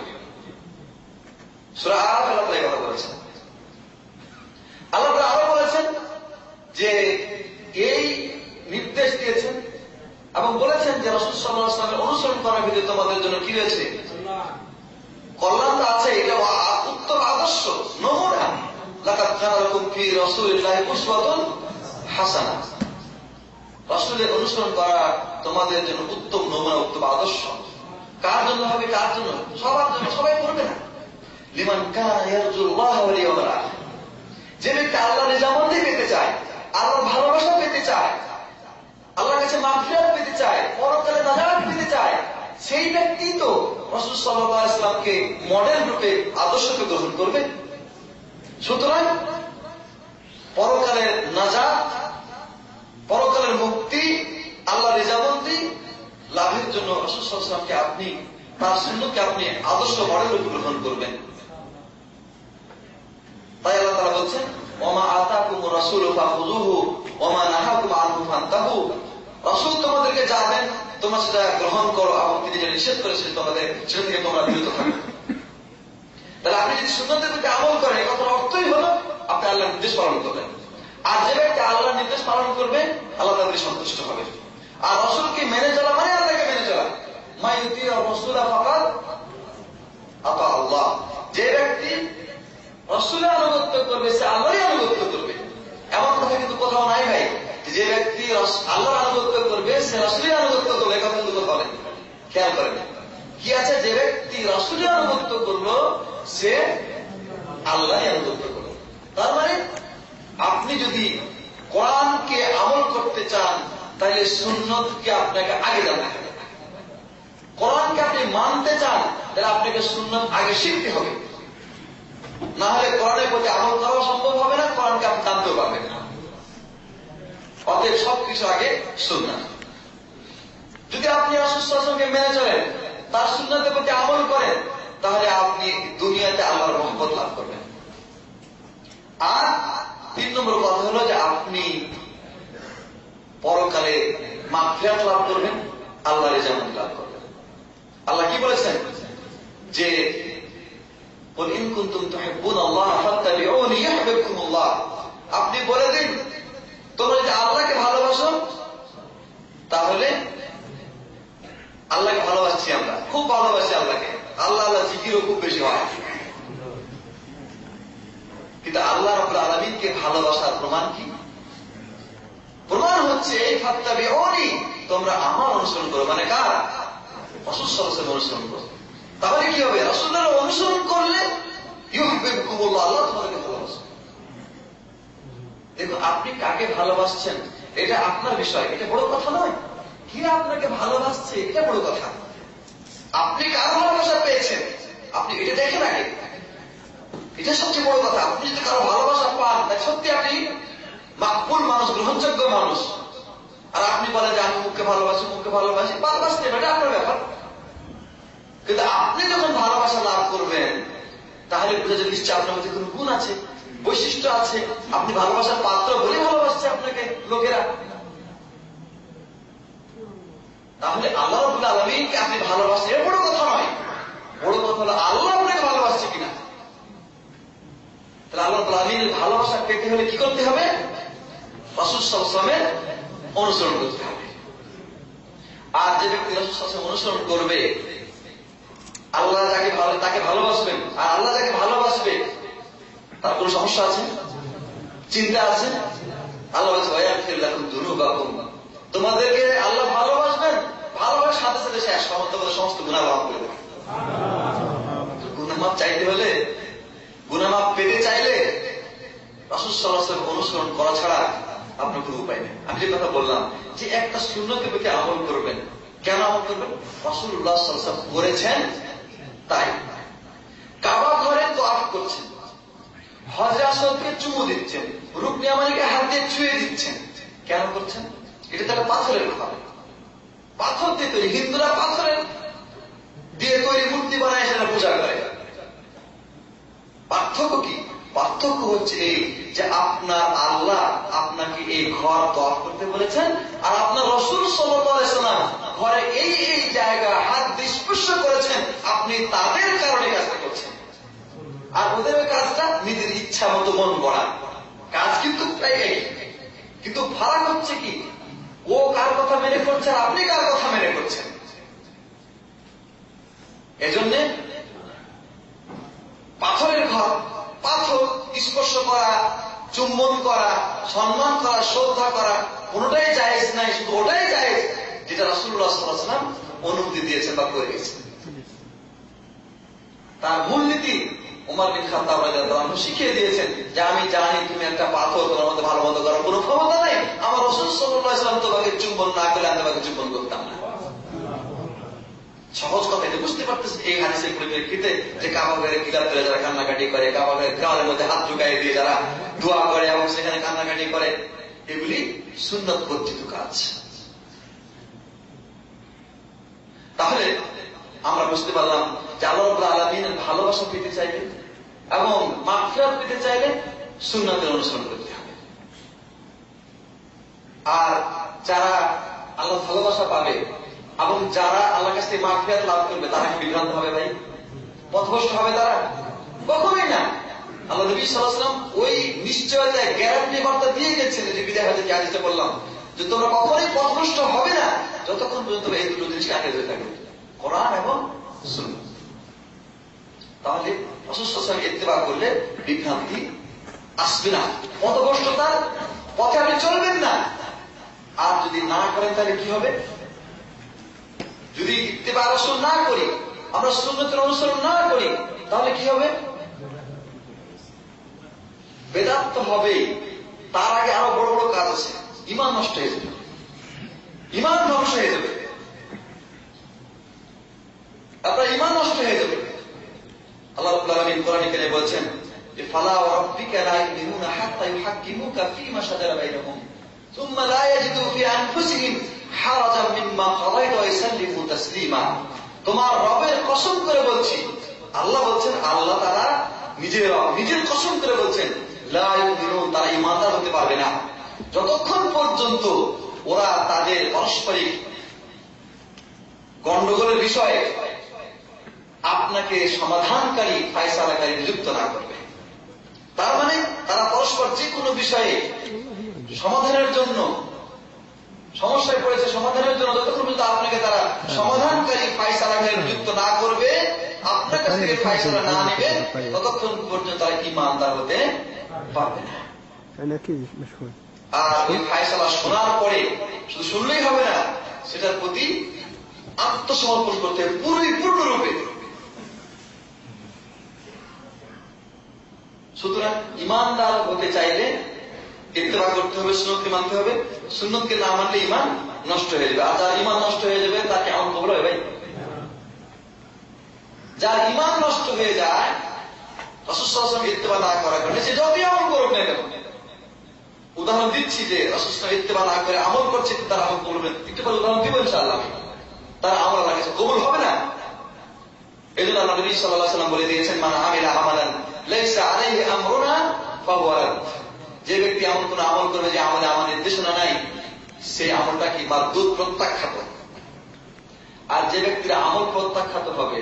সূরা আরাফ আল্লাহ তাআলা কথা বলেছেন। আল্লাহ তাআলা আরো বলেছেন যে এই নির্দেশ দিয়েছেন এবং বলেছেন যে রাসূল সাল্লাল্লাহু আলাইহি ওয়াসাল্লামের অনুসরণ করার ভিতরে তোমাদের জন্য কি রয়েছে? কল্যাণ তো আছে, এটা উত্তম আদর্শ, নমুনা। লাকাদ কানা লাকুম ফি রাসূলিল্লাহি উসওয়াতুন হাসানাহ। রাসূলের অনুসরণ করা তোমাদের জন্য উত্তম নমুনা, উত্তম আদর্শ। কার জন্য হবে? কার জন্য? সবার জন্য, সবাই করবে না। লিমান কানা ইয়ারজুল্লাহ ওয়াল ইয়াউমাল আখির, যে ব্যক্তি আল্লাহর রিজামন্দি পেতে চায়, আল্লাহর ভালোবাসা পেতে চায়, আল্লাহর কাছে মাগফিরাত পেতে চায়, পরকালে নাজাত পেতে চায়, সেই ব্যক্তি তো রাসূল সাল্লাল্লাহু আলাইহি ওয়াসাল্লামকে মডেল রূপে, আদর্শকে গ্রহণ করবে। সুতরাং পরকালের নাজাত, পরকালের মুক্তি, আল্লাহর রিজামন্দি লাভের জন্য রাসূল সাল্লাল্লাহু আলাইহি ওয়াসাল্লামকে আপনি, তার সুন্নাতকে আপনি আদর্শ মডেল রূপে গ্রহণ করবেন। তাই আল্লাহ তাআলা বলছেন ওমা আতাকুমুর রাসূলু ফাখুযুহু ওমা নাহাকুম আনহু ফান্তাহু। রাসূল তোমাদেরকে যা দেন তোমরা সেটা গ্রহণ করো, এবং তিনি যেটা নিষেধ করেছেন সেটা থেকে তোমরা বিরত থাকো। তাহলে আপনি যদি সুন্নাতের প্রতি আমল করেন, এই কথার অর্থই হলো আপনি আল্লাহর নির্দেশ পালন করবেন। আর যে ব্যক্তি আল্লাহর নির্দেশ পালন করবে, আল্লাহ তাআলা সন্তুষ্ট হবে। আর রসুলকে মেনে চলা মানে আল্লাহকে মেনে চলা। মা ইউতি রাসূলা ফাকাদ আতা আল্লাহ। যে ব্যক্তি রসুলের আনুগত্য করবে সে আল্লাহরই আনুগত্য করবে। এমন কথা কিন্তু কোথাও নাই ভাই, যে ব্যক্তি আল্লাহর আনুগত্য করবে সে রসুলের আনুগত্য করবে, কথা কিন্তু কোথাও নেই। খেয়াল করেন কি আছে, যে ব্যক্তি রসুলের আনুগত্য করলো সে আল্লাহরই আনুগত্য করলো। তার মানে আপনি যদি কোরআনকে আমল করতে চান তাহলে সুন্নতকে আপনাকে আগে জানতে হবে। কোরআনকে আপনি মানতে চান তাহলে আপনাকে সুন্নত আগে শিখতে হবে, না হলে কোরআনের প্রতি আমল করা সম্ভব হবে না, কোরআনকে আপনি জানতেও পারবেন না। অতএব সবকিছু আগে সুন্নাত। যদি আপনি রাসূল সাল্লাল্লাহু আলাইহি ওয়াসাল্লামকে মেনে চলেন, তার সুন্নাতের প্রতি আমল করেন, তাহলে আপনি দুনিয়াতে আল্লাহর রহমত লাভ করবেন। আর 3 নম্বর কথা হলো যে আপনি পরকালে মাগফিরাত লাভ করবেন, আল্লাহর রিজামত লাভ করবেন। আল্লাহ কি বলেছেন যে কুল ইন কুনতুম তুহিব্বুনাল্লাহ ফাত্তাবিউনি ইউহিব্বুকুমুল্লাহ। আপনি বলে দিন তোমরা যদি আল্লাহকে ভালোবাসো তাহলে আল্লাহকে ভালোবাসছি, আমরা খুব ভালোবাসি আল্লাহকে, আল্লাহ আল্লাহ জিকিরও খুব বেশি হয়। কিন্তু আল্লাহ রাব্বুল আলামিনকে ভালোবাসার প্রমাণ কি? প্রমাণ হচ্ছে এই ফাত্তাবিউনি, তোমরা আমার অনুসরণ করো, মানে কার? রাসূল সাল্লাল্লাহু আলাইহি ওয়াসাল্লাম অনুসরণ করো। তাহলে কি হবে? রাসূলের অনুসরণ করলে ইউহিব্বুকুমুল্লাহ, আল্লাহ তোমাকে ভালোবাসে। দেখুন আপনি কাকে ভালোবাসছেন এটা আপনার বিষয়, এটা বড় কথা নয়। কে আপনাকে ভালোবাসছে এটা বড় কথা। আপনি কার ভালোবাসা পেয়েছেন আপনি এটা দেখেন আগে, এটা সবচেয়ে বড় কথা। আপনি যদি কারো ভালোবাসা পান তাই সত্যি আপনি মাকবুল মানুষ, গ্রহণযোগ্য মানুষ। আর আপনি বলেন যে আমি মুখকে ভালোবাসি, মুখকে ভালোবাসি, ভালোবাসতে এটা আপনার ব্যাপার। কিন্তু আপনি যখন ভালোবাসা লাভ করবেন তাহলে বুঝা যাবে নিশ্চয় আপনার মধ্যে কোন গুণ আছে, বৈশিষ্ট্য আছে। আপনি ভালোবাসার পাত্র বলে ভালোবাসছে আপনাকে লোকেরা। তাহলে আল্লাহ রাব্বুল আলামিনকে আপনি ভালোবাসেন এর বড় কথা নয়, বড় কথা হলো আল্লাহ আপনাকে ভালোবাসছে কিনা। তাহলে আল্লাহ রাব্বুল আলামিনের ভালোবাসা পেতে হলে কি করতে হবে? রাসূল সাল্লাল্লাহু আলাইহি ওয়াসাল্লামের অনুসরণ করতে হবে। আর যে ব্যক্তি রাসূল সাল্লাল্লাহু আলাইহি ওয়াসাল্লাম অনুসরণ করবে আল্লাহ তাকে ভালোবাসবেন, আর আল্লাহ যাকে ভালোবাসবে তার কোন সমস্যা আছে, চিন্তা আছে? আল্লাহ বলছে ওয়ায়াগফির লাকুম যুনুবাকুম, তোমাদেরকে আল্লাহ ভালোবাসবেন, ভালোবাসার সাথে সাথে শেষ সমস্ত গুনাহ মাফ করে দেবেন। গুনাহ মাফ চাইতে হলে, গুনাহ মাফ পেতে চাইলে রাসূল সাল্লাল্লাহু আলাইহি ওয়াসাল্লাম অনুসরণ করা ছাড়া আপনার কোনো উপায় নেই। আমি যে কথা বললাম যে একটা সুন্নতের প্রতি আমল করবেন, কেন আমল করবেন? রাসূলুল্লাহ সাল্লাল্লাহু আলাইহি ওয়াসাল্লাম করেছেন তাই। কাবা ঘরে তওয়াফ করছেন, হজরে আসওয়াদকে চুমু দিচ্ছেন, রুকনে ইয়ামানিকে হাত দিয়ে ছুঁয়ে দিচ্ছেন, কেন করছেন? এটা তাহলে পাথরের ঘর, পাথর দিয়ে তৈরি। হিন্দুরা পাথরের দিয়ে তৈরি মূর্তি বানায় সেটা পূজা করে। পার্থক্য কি? পার্থক্য হচ্ছে এই যে আপনার আল্লাহ আপনাকে এই ঘর তওয়াফ করতে বলেছেন, আর আপনার রাসূল সাল্লাল্লাহু আলাইহি ওয়াসাল্লাম ঘরে এই এই জায়গা হাত দিয়ে স্পর্শ করেছেন, আপনি তাদের কারণে কাজটা করছেন। আর ওদের কাজটা নিজের ইচ্ছা মতো মন গড়া কাজ, কিন্তু প্রায় একই। কিন্তু ফারাক হচ্ছে কি, ও কার কথা মেনে করছে আর আপনি কার কথা মেনে করছেন। এজন্য পাথরের ঘর, পাথর স্পর্শ করা, চুম্বন করা, সম্মান করা, শ্রদ্ধা করা কোনটাই জায়েজ নাই, শুধু ওটাই জায়েজ যেটা রাসূলুল্লাহ সাল্লাল্লাহু আলাইহি ওয়াসাল্লাম অনুমতি দিয়েছেন বা করে গেছেন। তার মূলনীতি ওমর বিন খাত্তাব রাদিয়াল্লাহু আনহু শিখিয়ে দিয়েছেন যে আমি জানি তুমি একটা পাথর, তোমার মধ্যে ভালো মন্দ করার কোনো ক্ষমতা নাই, আমার রাসূল সাল্লাল্লাহু আলাইহি ওয়াসাল্লাম তোমাকে চুম্বন না করলে আমি তোমাকে চুম্বন করতাম না। সহজ কথা এটা বুঝতে পারতেছে এই হাদিসের পরিপ্রেক্ষিতে যে কাবা ঘরে গিলাপ করে যারা কান্নাকাটি করে, কাবা ঘরের দেওয়ালের মধ্যে হাত ঢুকাই দিয়ে যারা দোয়া করে এবং সেখানে কান্নাকাটি করে, এগুলি সুন্নাত বর্জিত কাজ। তাহলে আমরা বুঝতে পারলাম যে আল্লাহ রাব্বুল আলামিনের ভালোবাসা পেতে চাইলে এবং মাগফিরাত পেতে চাইলে সুন্নাতের অনুসরণ করতে হবে। আর যারা আল্লাহ ভালোবাসা পাবে এবং যারা আল্লাহর কাছ থেকে মাগফিরাত লাভ করবে তারা কি বিভ্রান্ত হবে ভাই? পথভ্রষ্ট হবে তারা? কখনোই না। আল্লাহ নবী সাল্লাল্লাহু আলাইহি ওয়াসাল্লাম ওই নিশ্চয়তা গ্যারান্টি বার্তা দিয়ে গেছেন যে বিদায় হজে যে হাদিসটা বললাম যে তোমরা কখনোই পথভ্রষ্ট হবে না যতক্ষণ পর্যন্ত এই দুটো জিনিসকে আগে ধরে থাকবে, কোরআন এবং সুন্নাহ। তাহলে রাসূল সাল্লাল্লাহু আলাইহি ওয়াসাল্লাম ইত্তেবা করলে বিভ্রান্তি আসবে না, পথভ্রষ্টতার পথে আপনি চলবেন না। আর যদি না করেন তাহলে কি হবে? যদি ইত্তেবা রাসূল না করি, আমরা সুন্নাতের অনুসরণ না করি, তাহলে কি হবে? বেদাত তো হবে। তার আগে আরো বড় বড় কাজ আছে। ঈমান নষ্ট হয়ে যাবে, ঈমান ধ্বংস হয়ে যাবে, আপনার ঈমান নষ্ট হয়ে যাবে। আল্লাহ রাব্বুল আলামিন কোরআনে কারিমে বলেছেন যে ফালা ওয়া রাব্বিকা লা ইউমিনুনা হাত্তা ইউহাক্কিমুকা ফীমা শাজারা বাইনাহুম সুম্মা লা ইয়াজিদু ফি আনফুসিহিম হারাজাম মিম্মা কাযাইতা ওয়া ইসাল্লিমু তাসলিমা। তোমার রবের কসম করে বলছি, আল্লাহ বলছেন, আল্লাহ তাআলা নিজের কসম করে বলছেন, লা ইউমিনুন, তারা ঈমানদার হতে পারবে না যতক্ষণ পর্যন্ত ওরা তাদের পারস্পরিক গন্ডগোলের বিষয়ে আপনাকে সমাধানকারী, ফায়সালাকারী নিযুক্ত না করবে। তার মানে তারা পরস্পর যে কোনো বিষয়ে সমাধানের জন্য, সমস্যায় পড়েছে সমাধানের জন্য যতক্ষণ পর্যন্ত আপনাকে তারা সমাধানকারী, ফায়সালাকারী নিযুক্ত না করবে, আপনার কাছ থেকে ফায়সালা না নেবে, ততক্ষণ পর্যন্ত তারা ঈমানদার হতে পারবে না। আর ওই ফায়সালা শোনার পরে শুধু শুনলেই হবে না, সেটার প্রতি আত্মসমর্পণ করতে হবে পূর্ণরূপে। সুতরাং ঈমানদার হতে চাইলে ইত্তেবা করতে হবে, সুন্নতকে মানতে হবে। সুন্নতকে না মানলে ঈমান নষ্ট হয়ে যাবে। আর যার ঈমান নষ্ট হয়ে যাবে তার কি আমল কবুল হবে? ভাই, যার ঈমান নষ্ট হয়ে যায় রাসূল সাল্লাল্লাহু আলাইহি ওয়াসাল্লাম ইত্তেবা না করার কারণে সে যতই আমল করুক না কেন, উদাহরণ দিচ্ছি যে রাসূল সাল্লাল্লাহু আলাইহি ওয়াসাল্লাম ইত্তেবা না করে আমল করছে, তার আমল কবুল হবে। একটু পরে উদাহরণ দিব ইনশাআল্লাহ। তার আমল আল্লাহর কাছে কবুল হবে না। এজন্য আল্লাহ নবী সাল্লাল্লাহু আলাইহি ওয়াসাল্লাম বলে দিয়েছেন, মান আমিলা আমালান লাইসা আলাইহি আমরুনা ফাহুয়া রাদ। যে ব্যক্তি এমন কোন আমল করবে যে আমলে আমার নির্দেশনা নাই, সেই আমলটা কি মারদুদ, প্রত্যাখ্যাত। আর যে ব্যক্তির আমল প্রত্যাখ্যাত হবে,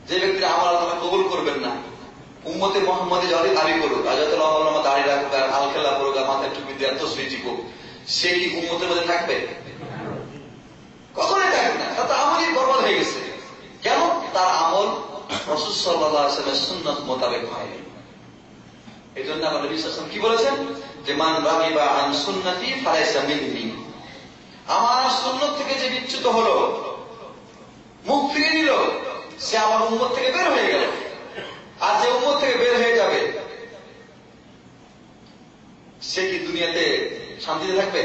যে ব্যক্তির আমল আল্লাহ কবুল করবেন না, উম্মতে মুহাম্মাদী যদি দাবি করুক, আজাতুল আল্লামা দাঁড়িয়ে রাখুক, আর আল খেলা করুক, আর মাথায় টুপি দিয়ে তসবিহ টিপুক, সে কি উম্মতের মধ্যে থাকবে? কখনোই থাকবে না। তার তো আমলই বরবাদ হয়ে গেছে। কেন? তার আমল রাসূল সাল্লাল্লাহু আলাইহি ওয়াসাল্লামের সুন্নাত মোতাবেক হয়নি। এই জন্য আমার নবী সাল্লাল্লাহু আলাইহি ওয়াসাল্লাম কি বলেছেন যে মান রাগিবা আন সুন্নতি ফালাইসা মিন্নি, আমার সুন্নাত থেকে যে বিচ্যুত হলো, মুখ ফিরিয়ে নিল, সে আমার উম্মত থেকে বের হয়ে গেল। আর যে উম্মত থেকে বের হয়ে যাবে সে কি দুনিয়াতে শান্তিতে থাকবে?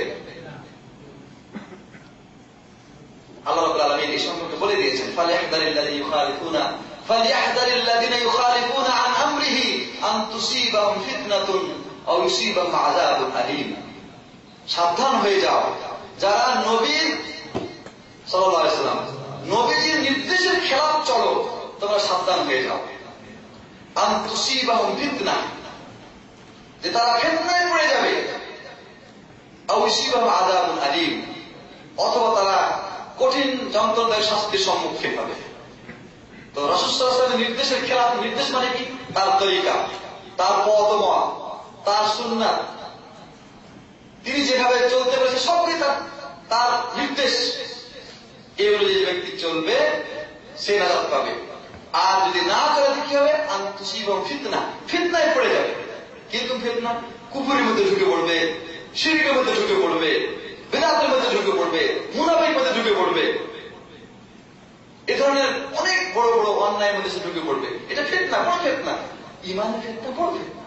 আল্লাহ রাব্বুল আলামিন এই সম্পর্কে বলে দিয়েছেন, ফালিয়াহদারিল্লাযিনা ইউখালিফুনা আন আমরিহি আন তুসিবাহুম ফিতনাতুন আও ইউসিবাহুম আযাবুন আলীম। সাবধান হয়ে যাও, যারা নবী সাল্লাল্লাহু আলাইহি ওয়াসাল্লাম নবীজির নির্দেশের খেলাফ চলো, তোমরা সাবধান হয়ে যাও। আন তুসিবাহুম ফিতনা, যে তারা ফিতনায় পড়ে যাবে, আও ইউসিবাহুম আযাবুন আলীম, অথবা তারা কঠিন যন্ত্রণার শাস্তির সম্মুখীন হবে। তো রাসূল সাল্লাল্লাহু আলাইহি ওয়াসাল্লামের নির্দেশের খেলাফ, নির্দেশ মানে কি? তার তরিকা, তার পথমত, তার সুন্নাত, তিনি যেভাবে চলতে পেরেছে সবই তার নির্দেশ। এগুলো যে ব্যক্তি চলবে সে নাজাত পাবে। আর যদি না চলে কি হবে? আন তুসিবাহুম ফিতনা, ফিতনায় পড়ে যাবে। কিন্তু ফিতনা কুফরের মধ্যে ঢুকে পড়বে, শিরকের মধ্যে ঢুকে পড়বে, বিদআতের মধ্যে ঢুকে পড়বে, মুনাফিকের মধ্যে ঢুকে পড়বে, এ ধরনের অনেক বড় বড় অন্যায়ের মধ্যে সে ঢুকে পড়বে। এটা ফিতনা, বড় ফিতনা। ঈমানের ফিতনা বড় ফিতনা।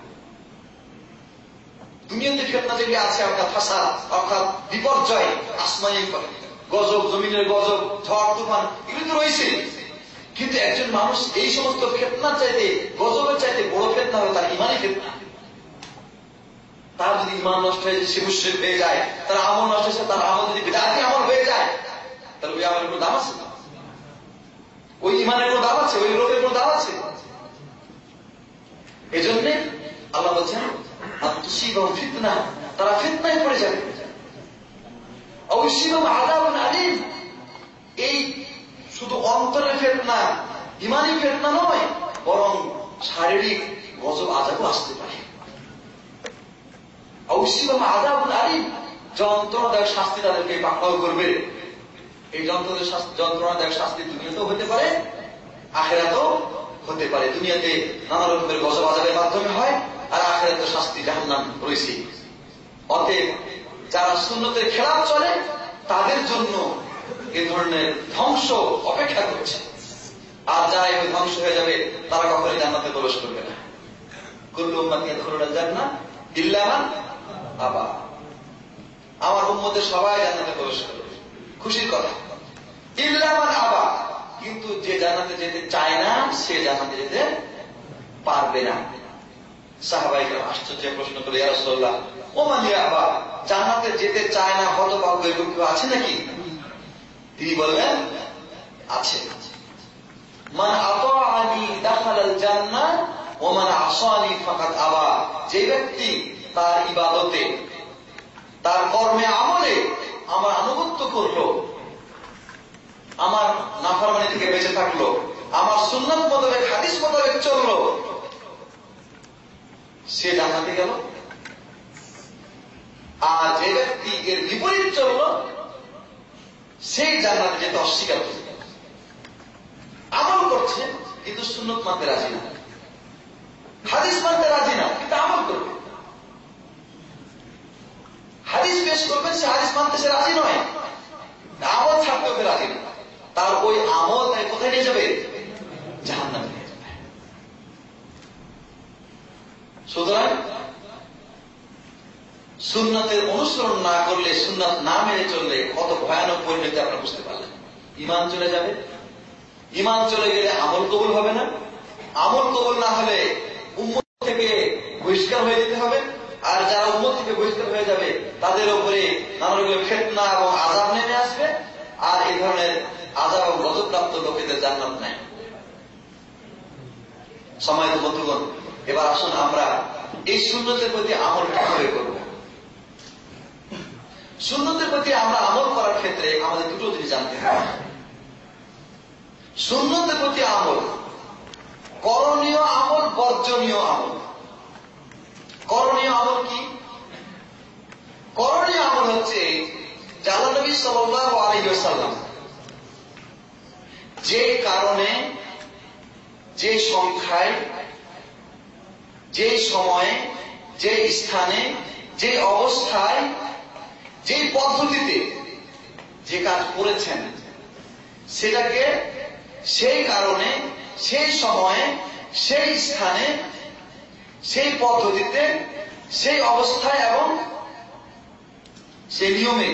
দুনিয়াতে ফিতনা যেগুলি আছে, অর্থাৎ ফাসাদ, অর্থাৎ বিপর্যয়, আসমানি গজব, জমিনের গজব, ঝড় তুফান, এগুলি তো রয়েছে। কিন্তু একজন মানুষ এই সমস্ত ফিতনার চাইতে, গজবের চাইতে বড় ফিতনা হবে তার ঈমানি ফিতনা। তার যদি ঈমান নষ্ট হয়ে যায়, সে মুশরিক হয়ে যায়, তার আমল নষ্ট হয়েছে, তার আমল যদি বিদআতি আমল হয়ে যায়, তাহলে ওই আমলের কোনো দাম আছে? ওই ঈমানের কোনো দাম আছে? ওই লোকের কোনো দাম আছে? এই জন্য আল্লাহ বলছেন আতুসিবাহুম ফিতনা, তারা ফিতনায় পড়ে যাবে। আও ইউসিবাহুম আযাবুন আলীম, এই শুধু অন্তরের ফিতনা, ঈমানি ফিতনা নয়, বরং শারীরিক গজব আযাবও আসতে পারে। আও ইউসিবাহুম আযাবুন আলীম, যন্ত্রণাদায়ক শাস্তি তাদেরকে পাকড়াও করবে। এই যন্ত্রণাদায়ক শাস্তি দুনিয়াতেও হতে পারে, আখিরাতেও হতে পারে। দুনিয়াতে নানা রকমের গজব আযাবের মাধ্যমে হয়, আর আখিরাতে শাস্তি জাহান্নাম রয়েছে। অতএব যারা সুন্নতের খেলাফ চলে তাদের জন্য এ ধরনের ধ্বংস অপেক্ষা করছে। আর যারা এই ধ্বংস হয়ে যাবে তারা কখনোই জান্নাতে প্রবেশ করবে না। কুল্লু উম্মাতি ইয়াদখুলুল জান্নাহ ইল্লা মান আবা। আমার উম্মতের সবাই জান্নাতে প্রবেশ করবে, খুশির কথা। ইল্লা মান আবা, কিন্তু যে জান্নাতে যেতে চায় না সে জান্নাতে যেতে পারবে না। সাহাবায়ে কেরাম আশ্চর্য প্রশ্ন করে, ইয়া রাসূলুল্লাহ ওমান ইয়া আবা, জান্নাতে যেতে চায় না হতভাগ্য এরকম কেউ আছে নাকি? তিনি বললেন আছে। মান আতাআনি দাখালাল জান্নাহ ওয়া মান আসানি ফাকাদ আবা। যে ব্যক্তি তার ইবাদতে, তার কর্মে আমলে আমার আনুগত্য করলো, আমার নাফরমানি থেকে বেঁচে থাকলো, আমার সুন্নাত মোতাবেক হাদিস মোতাবেক চললো, সে জান্নাতে গেল। আর যে ব্যক্তি এর বিপরীত চললো সেই জান্নাতে যেতে অস্বীকার করবে। আমল করছে কিন্তু সুন্নত মানতে রাজি না, হাদিস মানতে রাজি না, কিন্তু আমল করবে। হাদিস পেশ করবেন, সে হাদিস মানতে সে রাজি নয়, আমল ছাড়তে ওকে রাজি না। তার ওই আমল তাই কোথায় নিয়ে যাবে? জাহান্নামে নিয়ে যাবে। সুতরাং সুন্নাতের অনুসরণ না করলে, সুন্নাত না মেনে চললে কত ভয়ানক পরিণতি আপনারা বুঝতে পারলেন। ঈমান চলে যাবে, ঈমান চলে গেলে আমল কবুল হবে না, আমল কবুল না হলে উম্মত থেকে বহিষ্কার হয়ে যেতে হবে। আর যারা উম্মত থেকে বহিষ্কার হয়ে যাবে তাদের উপরে নানা রকমের ফিতনা এবং আযাব নেমে আসবে। আর এই ধরনের আযাব এবং গজবপ্রাপ্ত লোকেদের জান্নাত নাই। সম্মানিত বন্ধুগণ, এবার আসুন আমরা এই সুন্নতের প্রতি আমল কিভাবে করব। সুন্নতের প্রতি আমরা আমল করার ক্ষেত্রে আমাদের দুটো জিনিস জানতে হবে। সুন্নতের প্রতি আমল, করণীয় আমল, বর্জনীয় আমল। করণীয় আমল কি? করণীয় আমল হচ্ছে আল্লাহর নবী সাল্লাল্লাহু আলাইহি ওয়াসাল্লাম যে কারণে, যে সংখ্যায়, যে সময়ে, যে স্থানে, যে অবস্থায়, যে পদ্ধতিতে যে কাজ করেছেন সেটাকে সেই কারণে, সেই সময়ে, সেই স্থানে, সেই পদ্ধতিতে, সেই অবস্থায় এবং সেই নিয়মে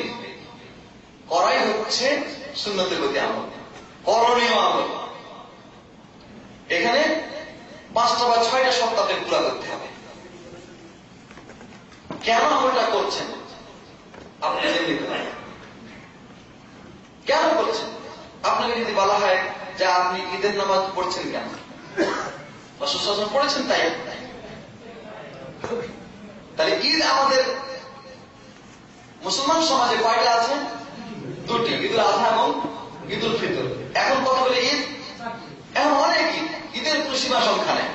করাই হচ্ছে সুন্নতের প্রতি আমল, করণীয় আমল। এখানে 5টা বা 6টা শর্ত আপনাকে পুরা করতে হবে। কেন আমলটা করছেন আপনি জেনে নিতে পারেন। কেন করছেন? আপনাকে যদি বলা হয় যে আপনি ঈদের নামাজ পড়ছেন কেন, রাসূল সাল্লাল্লাহু আলাইহি ওয়াসাল্লাম পড়েছেন তাই, তাহলে ঈদ আমাদের মুসলমান সমাজে কয়টা আছে? 2টি, ঈদুল আযহা এবং ঈদুল ফিতর। এখন কতগুলো ঈদ? এখন অনেক ঈদ, ঈদের কোনো সীমা সংখ্যা নেই।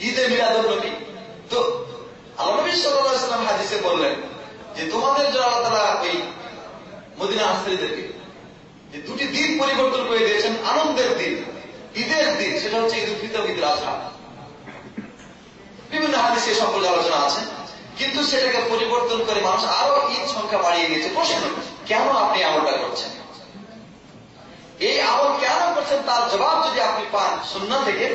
ঈদে মিলাদুন নবী, তো আল্লাহ নবী সাল্লাল্লাহু আলাইহি ওয়াসাল্লাম হাদিসে বললেন যে তোমাদের জন্য আল্লাহ তাআলা ওই মদিনা আনসারীদেরকে যে 2টি দিন পরিবর্তন করে দিয়েছেন, আনন্দের দিন, ঈদের দিন, সেটা হচ্ছে ঈদুল ফিতর, ঈদুল আযহা। বিভিন্ন হাদিসে সম্পর্কে আলোচনা আছে, কিন্তু সেটাকে পরিবর্তন করে মানুষ আরো ঈদ সংখ্যা বাড়িয়ে দিয়েছে। প্রশ্ন, কেন আপনি আমলটা করছেন? এই আমল কেন করছেন তার জবাব যদি আপনি পান সুন্নাহ থেকে,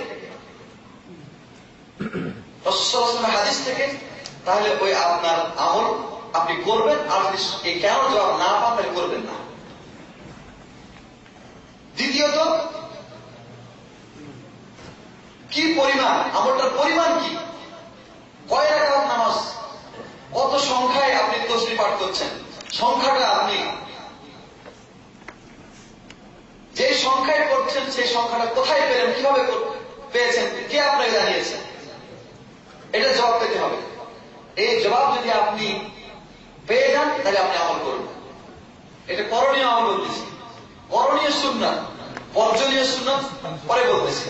রাসূল সাল্লাল্লাহু আলাইহি ওয়াসাল্লামের হাদিস থেকে, তাহলে ওই আপনার আমল আপনি করবেন। আর যদি এই কেন জবাব না পান তাহলে করবেন না। দ্বিতীয়ত, কি পরিমাণ, আমলটার পরিমাণ কি, কয় রাকাত নামাজ, কত সংখ্যায় আপনি তাসবিহ পাঠ করছেন, সংখ্যাটা আপনি যে সংখ্যায় করছেন সেই সংখ্যাটা কোথায় পেলেন, কিভাবে পেয়েছেন, কে আপনাকে জানিয়েছেন, এটা জবাব পেতে হবে। এই জবাব যদি আপনি পেয়ে যান তাহলে আপনি আমল করুন। এটা করণীয় আমল বলতেছি, করণীয় সুন্নাত, বর্জনীয় সুন্নাত পরে বলতেছি।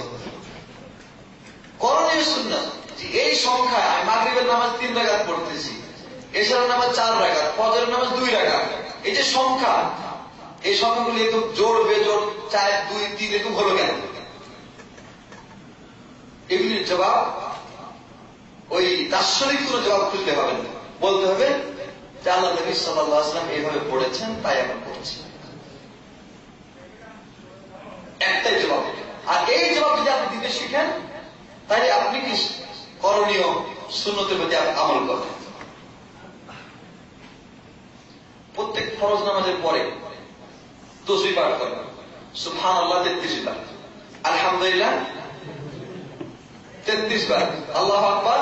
করণীয় সুন্নাত যে এই সংখ্যায় আমি মাগরিবের নামাজ 3 রাকাত পড়তেছি, এশারের নামাজ 4 রাকাত, ফজরের নামাজ 2 রাকাত, এই যে সংখ্যা, এই সংখ্যাগুলি একটু জোড় বেজোড় 4, 2, 3 এরকম হলো কেন? এগুলির জবাব ওই দার্শনিক কোন জবাব খুঁজতে হবে না, বলতে হবে যে আল্লাহ নবী সাল্লাল্লাহু আলাইহি ওয়াসাল্লাম এইভাবে পড়েছেন, তাই আমরা পড়ছি। একটাই জবাব। আর এই জবাব যদি আপনি দিতে শিখেন, তাহলে আপনি কি করণীয় সুন্নতের প্রতি আমল করবেন। প্রত্যেক ফরজ নামাজের পরে তাসবিহ পাঠ করবেন, সুবহানাল্লাহ 33 বার, আলহামদুলিল্লাহ 33 বার, আল্লাহু আকবার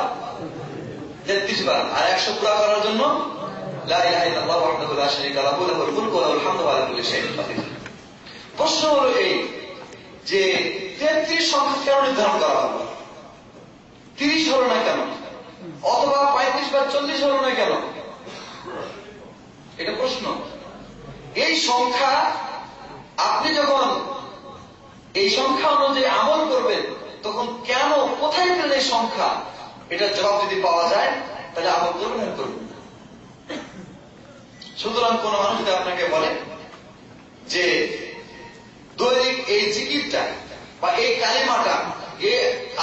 33 বার, আর 100 পুরা করার জন্য লা ইলাহা ইল্লাল্লাহু ওয়াহদাহু লা শারীকা লাহু লাহুল মুলকু ওয়া লাহুল হামদু ওয়া আলা কুল্লি শাইইন কাদির। প্রশ্ন হলো এই যে 33 সংখ্যা কেন নির্ধারণ করা হলো? 30 হলো না কেন? অথবা 35 বা 40 হলো না কেন? এটা প্রশ্ন। এই সংখ্যা আপনি যখন এই সংখ্যা অনুযায়ী আমল করবেন, তখন কেন, কোথায় পেলেন এই সংখ্যা, এটার জবাব যদি পাওয়া যায় তাহলে আমল করবেন আর করবেন না। সুতরাং কোন মানুষ যদি আপনাকে বলে যে দৈনিক এই জিকিরটা বা এই কালিমাটা,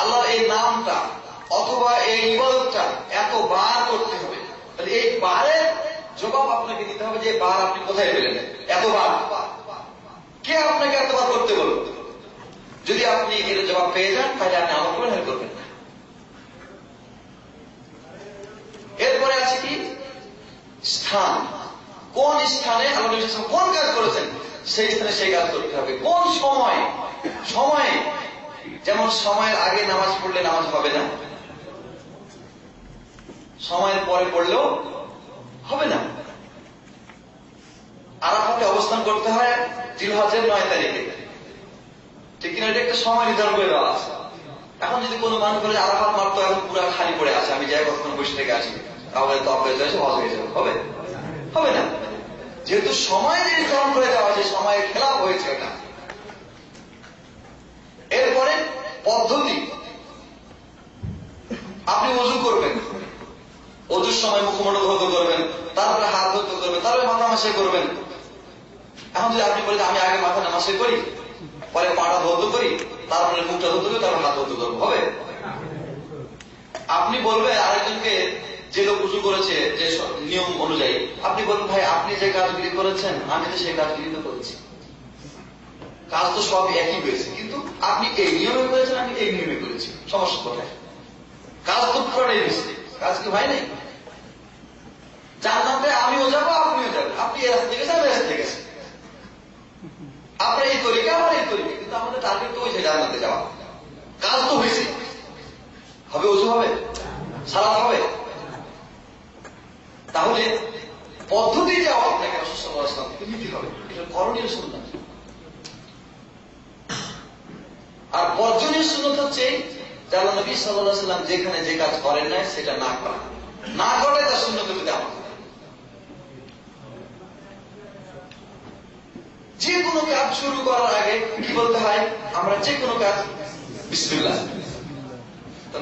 আল্লাহর এই নামটা অথবা এই ইবাদতটা এতবার করতে হবে, তাহলে এই বারের জবাব আপনাকে দিতে হবে যে বার আপনি কোথায় পেলেন, এতবার কে আপনাকে এতবার করতে বলল। যদি আপনি এর জবাব পেয়ে যান তাহলে আপনি আমল করবেন আর করবেন না। এরপরে আছে কি স্থান, কোন স্থানে আল্লাহ নবী সাল্লাল্লাহু আলাইহি ওয়াসাল্লাম কোন কাজ করেছেন সেই স্থানে সেই কাজ করতে হবে। কোন সময়, সময়ে, যেমন সময়ের আগে নামাজ পড়লে নামাজ হবে না, সময়ের পরে পড়লেও হবে না। আরাফাতে অবস্থান করতে হয় জিলহজের 9 তারিখে, ঠিক কিনা? এটা একটা সময় নির্ধারণ করে দেওয়া আছে। এখন যদি কোনো মানুষ বলে আরাফাত মাত্র এখন পুরো খালি পড়ে আছে, আমি যাই কখন বসে থেকে আসি, তাহলে তো অপরাধ হয়েছে, হজ হয়ে যাবে, হবে? হবে না। যেহেতু সময় নির্ধারণ করে দেওয়া আছে, সময়ের খেলাপ হয়েছে এটা। এরপরে পদ্ধতি, আপনি ওযু করবেন, ওযুর সময় মুখমণ্ডল ধৌত করবেন, তারপরে হাত ধৌত করবেন, তারপরে মাথা মাসে করবেন। এখন যদি আপনি বলেন আমি আগে মাথা নামাসে করি, পরে পাটা ধৌত করি, তারপরে মুখটা ধৌত করি, তারপরে হাত ধৌত করবো, হবে? আপনি বলবেন আরেকজনকে, যে লোক উজু করেছে যে নিয়ম অনুযায়ী, আপনি বলবেন ভাই আপনি যে কাজগুলি করেছেন আমি তো সেই কাজগুলি তো করেছি, কাজ তো সব একই হয়েছে, কিন্তু আপনি এই নিয়মে করেছেন আমি এই নিয়মে করেছি, সমস্যা কোথায়? কাজ তো পুরোটাই হয়েছে, কাজ কি হয় নাই? জান্নাতে আমিও যাবো আপনিও যাবেন, আপনি এ রাস্তা থেকে গেছেন আমি রাস্তা থেকে গেছি, আপনার এই তরিকা আমার এই তরিকা, কিন্তু আমাদের টার্গেট তো হয়েছে জান্নাতে যাওয়া, কাজ তো হয়েছে। হবে ওযু, হবে সালাত, হবে? তাহলে পদ্ধতি যে আপনাকে রাসূল সাল্লাল্লাহু আলাইহি ওয়াসাল্লাম থেকে নিতে হবে, এটা করণীয় সুন্নাত। আর বর্জনীয় সুন্নাত হচ্ছে যে আল্লাহ নবী সাল্লাল্লাহু আলাইহি ওয়াসাল্লাম যেখানে যে কাজ করেন নাই সেটা না করা, না করে তার সুন্নতের প্রতি আমল। যে কোনো কাজ শুরু করার আগে কি বলতে হয়? আমরা যে কোনো কাজ বিসমিল্লাহ,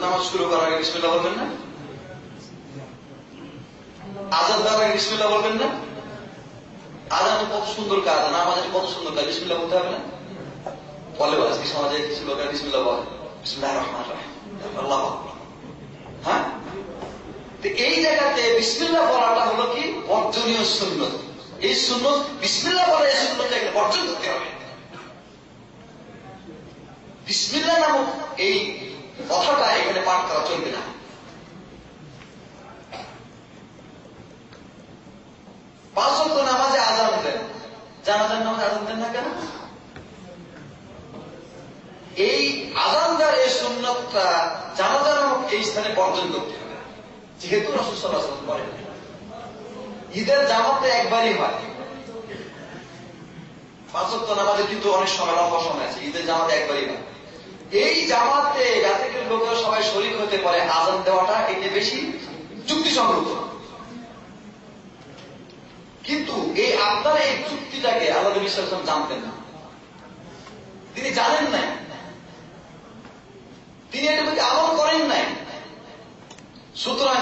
নামাজ শুরু করার আগে বিসমিল্লাহ বলবেন না? আযান দেওয়ার আগে বিসমিল্লাহ বলবেন না? আযান কত সুন্দর কাজ, নামাজ কত সুন্দর কাজ, বিসমিল্লাহ বলতে হবে না? বলে আজকে সমাজে কিছু লোকেরা বিসমিল্লাহ বলে, বিসমিল্লাহির রহমানির রহিম, আল্লাহু আকবার। হ্যাঁ, তো এই জায়গাতে বিসমিল্লাহ বলাটা হলো কি বর্জনীয় সুন্নত। এই সুন্নত বিসমিল্লাহ বলা, এই সুন্নতটাকে বর্জন করতে হবে। বিসমিল্লাহ নামক এই কথাটা এখানে পাঠ করা চলবে না। 5 ওয়াক্ত নামাজে আযান দেন, জানাজার নামাজে আযান দেন না কেন? এই আযান দেওয়ার এই সুন্নতটা জানাজা নামক এই স্থানে বর্জন করতে হবে, যেহেতু রাসূল সাল্লাল্লাহু আলাইহি ওয়াসাল্লাম করেন। ঈদের জামাতে একবারই হয়, 5 ওয়াক্ত নামাজে কিন্তু অনেক সময়, লম্বা সময় আছে, ঈদের জামাতে একবারই হয়। এই জামাতে যাতে করে লোকেরা সবাই শরীক হতে পারে, আযান দেওয়াটা এতে বেশি যুক্তিসঙ্গত। কিন্তু এই আপনার এই যুক্তিটাকে আল্লাহ নবী সাল্লাল্লাহু আলাইহি ওয়াসাল্লাম জানতেন না, তিনি জানেন নাই, তিনি এটার প্রতি আমল করেন নাই। সুতরাং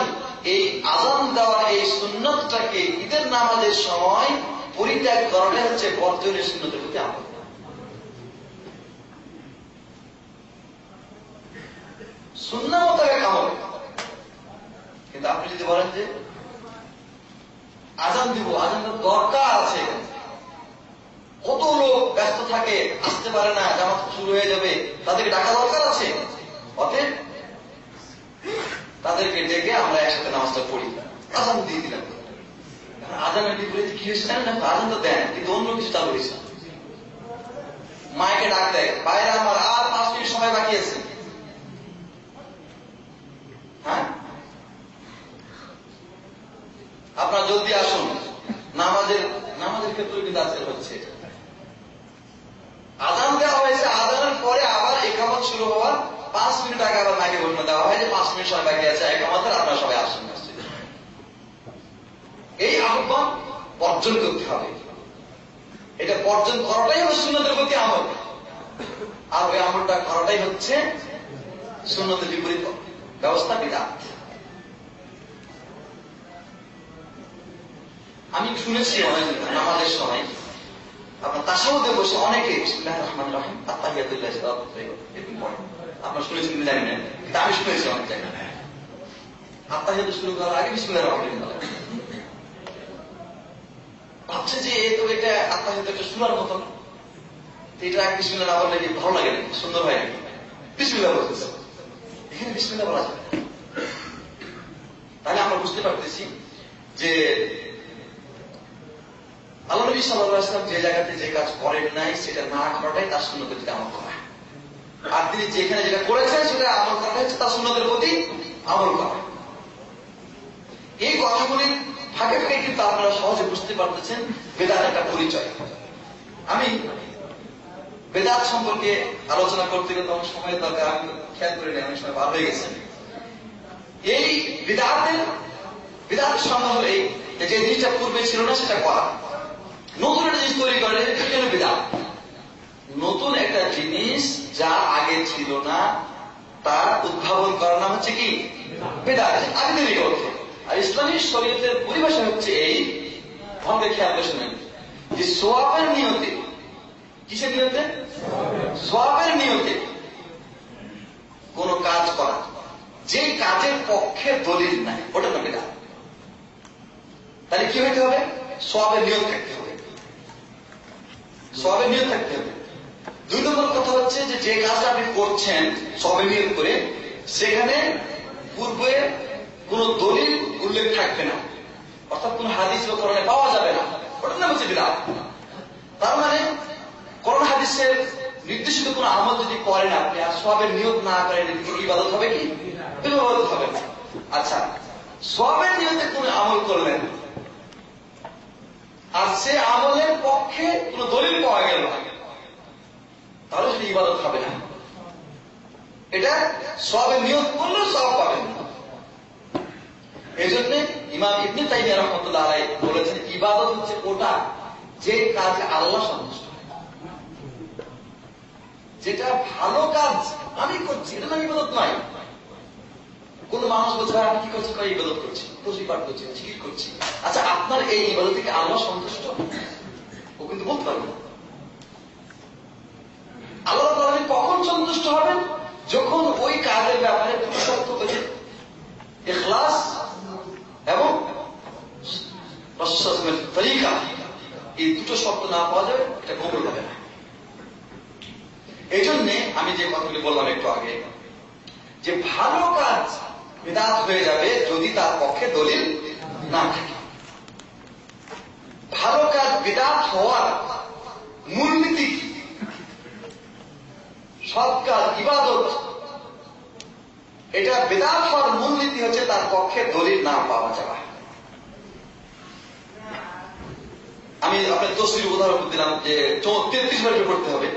এই আযান দেওয়ার এই সুন্নতটাকে ঈদের নামাজের সময় পরিত্যাগ করাটাই হচ্ছে বর্জনীয় সুন্নতের প্রতি আমল। সুন্নাহ মোতাবেক আমল। কিন্তু আপনি যদি বলেন যে আজান দিব, আজানটা দরকার আছে, কত লোক ব্যস্ত থাকে, আসতে পারে না, জামাত শুরু হয়ে যাবে, তাদেরকে ডাকা দরকার আছে, অতএব তাদেরকে ডেকে আমরা একসাথে নামাজটা পড়ি, আজান দিয়ে দিলাম। আজানের বিপরীতে কি হয়েছে জানেন? আজান তো দেন কিন্তু অন্য কিছু চালু হয়েছে। মাইকে ডাক দেয়, বাইরে আমার আর 5 মিনিট সময় বাকি আছে। হ্যাঁ, আপনারা জলদি আসুন। নামাজের ক্ষেত্রে কিন্তু আজকাল হচ্ছে, আজান দেওয়া হয়েছে, আজানের পরে আবার একামত শুরু হওয়ার 5 মিনিট আগে আবার মাইকে ঘোষণা দেওয়া হয় যে 5 মিনিট সময় বাকি আছে একামতের, আপনারা সবাই আসুন। এই আহ্বান বর্জন করতে হবে। এটা বর্জন করাটাই হচ্ছে সুন্নতের প্রতি আমল, আর ওই আমলটা করাটাই হচ্ছে সুন্নতের বিপরীত ব্যবস্থা, বিদআত। আমি শুনেছি অনেক নামাজের সময় আপনার তাশাহুদে বসে অনেকে বিসমিল্লাহির রহমানির রহিম আত্তাহিয়াতুল্লাহি এরকম পড়ে। আপনারা শুনেছেন কি জানি না, কিন্তু আমি শুনেছি অনেক জায়গায় আত্তাহিয়াতু শুরু করার আগে বিসমিল্লাহির রহমানির রহিম ভাবছে যে এটা আত্মাহিত একটা শোনার মতন, এটা এক বিসমিল্লাহ না বললে ভালো লাগে না, সুন্দর হয় নাকি? বিসমিল্লাহ বলতেছে, এখানে বিসমিল্লাহ বলা যায়। তাহলে আমরা বুঝতে পারতেছি যে আল্লাহ নবী সাল্লাল্লাহু আলাইহি ওয়াসাল্লাম যে জায়গাতে যে কাজ করেন নাই সেটা না করাটাই তার সুন্নতের প্রতি আমল করা, আর তিনি যেখানে যেটা করেছেন সেটা আমল করাটাই হচ্ছে তার সুন্নতের প্রতি আমল করা। এই কথাগুলির ফাঁকে ফাঁকে কিন্তু আপনারা সহজে বুঝতে পারতেছেন বেদাত একটা পরিচয়। আমি বেদাত সম্পর্কে আলোচনা করতে গেলে তখন সময়ের দরকার, আমি খেয়াল করে নেই, অনেক সময় বার হয়ে গেছে। এই বেদাতের সংজ্ঞা হলো এই যে জিনিসটা পূর্বে ছিল না সেটা করা, নতুন একটা জিনিস তৈরি করে এটা হলো বেদাত। নতুন একটা জিনিস যা আগে ছিল না তার উদ্ভাবন করার নাম হচ্ছে কি বেদাত, আধুনিক অর্থে। আর ইসলামী শরীয়তের পরিভাষা হচ্ছে এই, ভাবে খেয়াল করে শুনেন, যে সওয়াবের নিয়তে, কিসের নিয়তে? সওয়াবের নিয়তে কোন কাজ করা, যে কাজের পক্ষে দলিল নাই ওটা না বেদাত। তাহলে কি হইতে হবে? সওয়াবের নিয়ত থাকতে হবে, সওয়াবের নিয়ত থাকতে হবে। 2 নম্বর কথা হচ্ছে যে যে কাজটা আপনি করছেন সওয়াবের নিয়ত করে, সেখানে পূর্বে কোন দলিল উল্লেখ থাকবে না, অর্থাৎ কোন হাদিস বা কোরআনে পাওয়া যাবে না, ওটার নাম হচ্ছে বিদআত। তার মানে কোরআন হাদিসের নির্দেশিত কোন আমল যদি করেন আপনি আর সওয়াবের নিয়ত না করেন, ইবাদত হবে কি? ইবাদত হবে না। আচ্ছা, সওয়াবের নিয়তে কোন আমল করলেন আর সে আমলের পক্ষে কোন দলিল পাওয়া গেল না, তাহলে সেটা ইবাদত হবে না। এটা সওয়াবের নিয়ত করলেও সওয়াব পাবেন না। এই জন্য ইমাম ইবনে তাইমিয়া রাহমাতুল্লাহ আলাইহি বলেছেন, ইবাদত হচ্ছে ওটা যে কাজে আল্লাহ সন্তুষ্ট হয়। যেটা ভালো কাজ আমি করছি এটা আমি ইবাদত নয়। কোন মানুষ বলছে আমি কি করছি? ইবাদত করছি, তসবিহ পাঠ করছি, জিকির করছি। আচ্ছা, আপনার এই ইবাদত থেকে আল্লাহ সন্তুষ্ট? ও কিন্তু বলতে পারবে না। আল্লাহ তাআলা কখন সন্তুষ্ট হবেন? যখন ওই কাজের ব্যাপারে দুটো শর্ত হয়েছে, ইখলাস এবং প্রশাসনের তরিকা, এই দুটো শর্ত না পাওয়া যাবে এটা কবুল হবে না। এই জন্যে আমি যে কথাগুলি বললাম একটু আগে, যে ভালো কাজ বিদআত হয়ে যাবে যদি তার পক্ষে দলিল না থাকে। ভালো কাজ বিদআত হওয়ার মূলনীতি কি? সৎ কাজ ইবাদত, এটা বিদআত হওয়ার মূলনীতি হচ্ছে তার পক্ষে দলিল না পাওয়া যাওয়া। আমি আপনার তসবির উদাহরণ দিলাম যে 33 বার করে পড়তে হবে।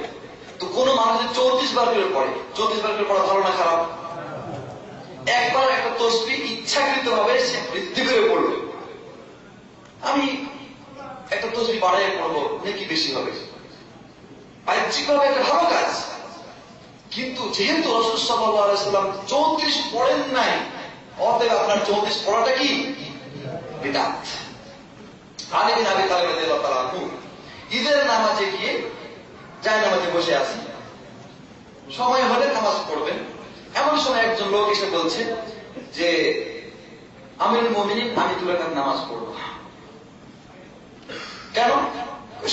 তো কোন মানুষ 34 বার করে পড়ে, 34 বার করে পড়া ভালো না খারাপ? একবার একটা তসবিহ ইচ্ছাকৃত ভাবে সে বৃদ্ধি করে পড়বে, আমি একটা তসবিহ বাড়াইয়ে পড়বো, নাকি বেশি হবে, বাহ্যিক ভাবে একটা ভালো কাজ। কিন্তু যেহেতু রাসূল সাল্লাল্লাহু আলাইহি ওয়াসাল্লাম 34 পড়েন নাই, অতএব আপনার 34 পড়াটা কি? বিদআত। আলী বিন আবি তালেব রাদিয়াল্লাহু তাআলা আনহু ঈদের নামাজে গিয়ে জায়নামাজে বসে আছেন, সময় হলে নামাজ পড়বেন। এমন সময় একজন লোক এসে বলছে যে আমিরুল মুমিনিন, আমি 2 রাকাত নামাজ পড়ব। কেন?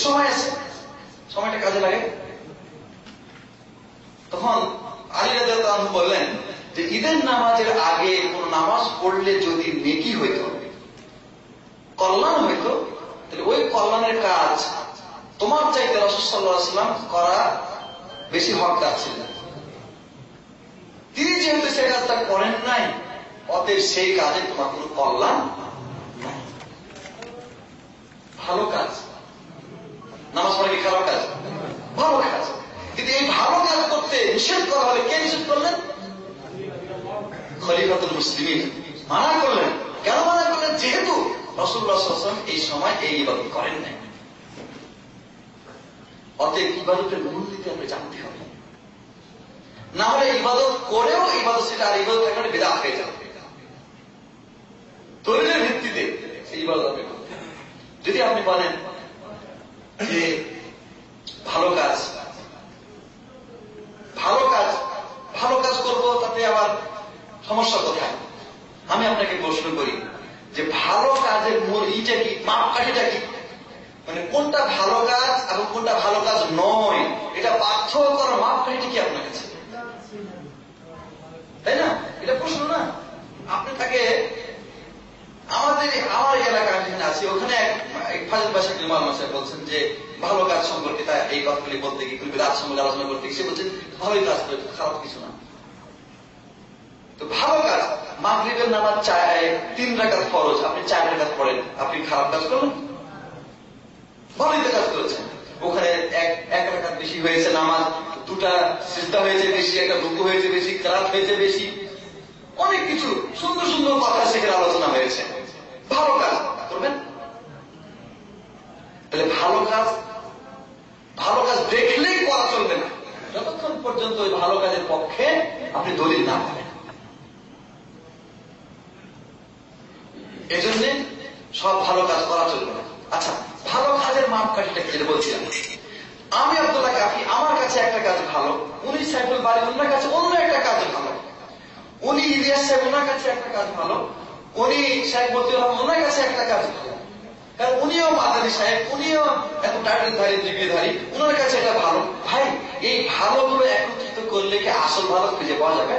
সময় আছে, সময়টা কাজে লাগে। তখন আলী রাদিয়াল্লাহু আনহু বললেন যে ঈদের নামাজের আগে কোন নামাজ পড়লে যদি নেকি হইতো, কল্যাণ হইতো, তাহলে ওই কল্যাণের কাজ তোমার চাইতে রাসূল সাল্লাল্লাহু আলাইহি ওয়াসাল্লাম করা বেশি হকদার ছিলেন। তিনি যেহেতু সেই কাজটা করেন নাই, অতএব সেই কাজে তোমার কোন কল্যাণ নাই। ভালো কাজ, নামাজ পড়া কি খারাপ কাজ? ভালো কাজ। কিন্তু এই ভালো কাজ করতে নিষেধ করা হবে। কে নিষেধ করলেন? খলিফাতুল মুসলিমিন মানা করলেন। কেন মানা করলেন? যেহেতু রাসূলুল্লাহ সাল্লাল্লাহু আলাইহি ওয়াসাল্লাম এই সময় এই ইবাদত করেন নাই। অতএব ইবাদতের মূলনীতি আমরা জানতে হবে, না হলে ইবাদত করেও ইবাদত সেটা আর ইবাদত একটা বিদআত হয়ে যাবে। দলিলের ভিত্তিতে সেই ইবাদত আপনি করতে। যদি আপনি বলেন যে ভালো কাজ করবো, তাতে আবার সমস্যা কোথায়? আমি আপনাকে প্রশ্ন করি যে ভালো কাজের মূল ইটা কি, মাপকাঠিটা কি? মানে কোনটা ভালো কাজ এবং কোনটা ভালো কাজ নয়, এটা পার্থক্য করার মাপকাঠিটা কি আপনার কাছে? তাই না? এটা প্রশ্ন না? আপনি তাকে আমার এলাকায় যেখানে আছি ওখানে এক ফাজিল বাসা ইমাম সাহেব বলছেন যে ভালো কাজ সম্পর্কে তা এই কথাগুলি বলতে গিয়ে বিদআত সম্পর্কে আলোচনা করতে গিয়ে সে বলছেন ভালোই কাজ করে, খারাপ কিছু না। তো ভালো কাজ, মাগরিবের নামাজ 3 রাকাত ফরজ, আপনি 4 রাকাত পড়েন, আপনি খারাপ কাজ করলেন? ভালোই কাজ করেছেন। ওখানে 1 রাকাত বেশি হয়েছে নামাজ, 2টা সিজদা হয়েছে বেশি, 1টা রুকু হয়েছে বেশি, কিরাত হয়েছে বেশি, অনেক কিছু সুন্দর সুন্দর কথা সেখানে আলোচনা হয়েছে। ভালো কাজ করবেন? তাহলে ভালো কাজ দেখলেই করা চলবে না, যতক্ষণ পর্যন্ত ওই ভালো কাজের পক্ষে আপনি দলিল না পাবেন। এজন্য সব ভালো কাজ করা চলবে না। আচ্ছা, ভালো কাজের মাপকাঠিটা কি বলছিলাম। আমি আব্দুল্লাহ কাফি, আমার কাছে একটা কাজ ভালো, উনি সাইফুল বারী ওনার কাছে অন্য একটা কাজ ভালো, উনি ইলিয়াস সাহেব ওনার কাছে একটা কাজ ভালো, উনি শেখ মতিউর রহমান ওনার কাছে একটা কাজ ভালো, কারণ উনিও মাদানী সাহেব, উনিও এত টাইটেলধারী ডিগ্রিধারী, ওনার কাছে এটা ভালো। ভাই, এই ভালোগুলো একত্রিত করলে কি আসল ভালো খুঁজে পাওয়া যাবে?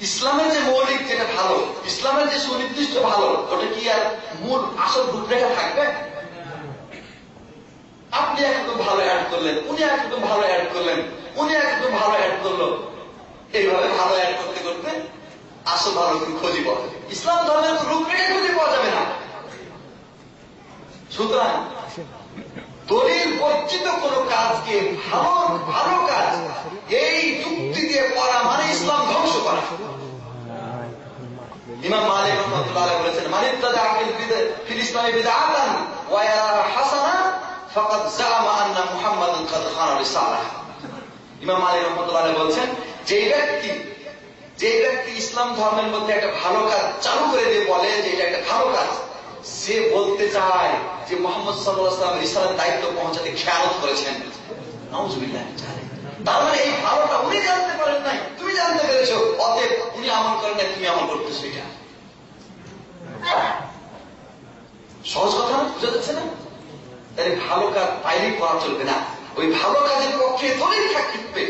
ইসলামের যে মৌলিক যেটা ভালো, ইসলামের যে সুনির্দিষ্ট ভালো, ওটা কি আর মূল আসল রূপরেখা থাকবে? আপনি একদম ভালো অ্যাড করলেন, উনি একদম ভালো অ্যাড করলেন, উনি একদম ভালো অ্যাড করলো, এইভাবে ভালো অ্যাড করতে করতে আসল ভালো খুঁজে পাওয়া যাবে। ইসলাম ধর্মের রূপরেখা খুঁজে পাওয়া যাবে না। সুতরাং দলিল বর্জিত কোন কাজকে ভালো কাজ এই যুক্তি দিয়ে করা মানে ইসলাম ধ্বংস করা। ইমাম মালিক রাহমাতুল্লাহ আলাইহি বলেছেন, মান ইবতাদা ফিল ইসলামি বিদআতান ওয়া ইয়ারা হাসানা ফাকাদ জাআমা আন্না মুহাম্মাদান কাদ খানা রিসালাহ। ইমাম মালিক রাহমাতুল্লাহ আলাইহি বলেছেন, যে ব্যক্তি ইসলাম ধর্মের মধ্যে একটা ভালো কাজ চালু করে দিয়ে বলে যে এটা একটা ভালো কাজ, সে বলতে চায় যে মুহাম্মদ সাল্লাল্লাহু আলাইহি ওয়াসাল্লাম রিসালাত দায়িত্ব পৌঁছাতে খেয়ানত করেছেন। নাউযুবিল্লাহ। তার মানে এই ভালোটা উনি জানতে পারেন নাই, তুমি জানতে পেরেছো, অতএব উনি আমল করেন নাই, তুমি আমল করতেছো। এটা সহজ কথা না? বুঝা যাচ্ছে না? তাহলে ভালো কাজ বাইরে করা চলবে না, ওই ভালো কাজের পক্ষে দলিল থাকবে।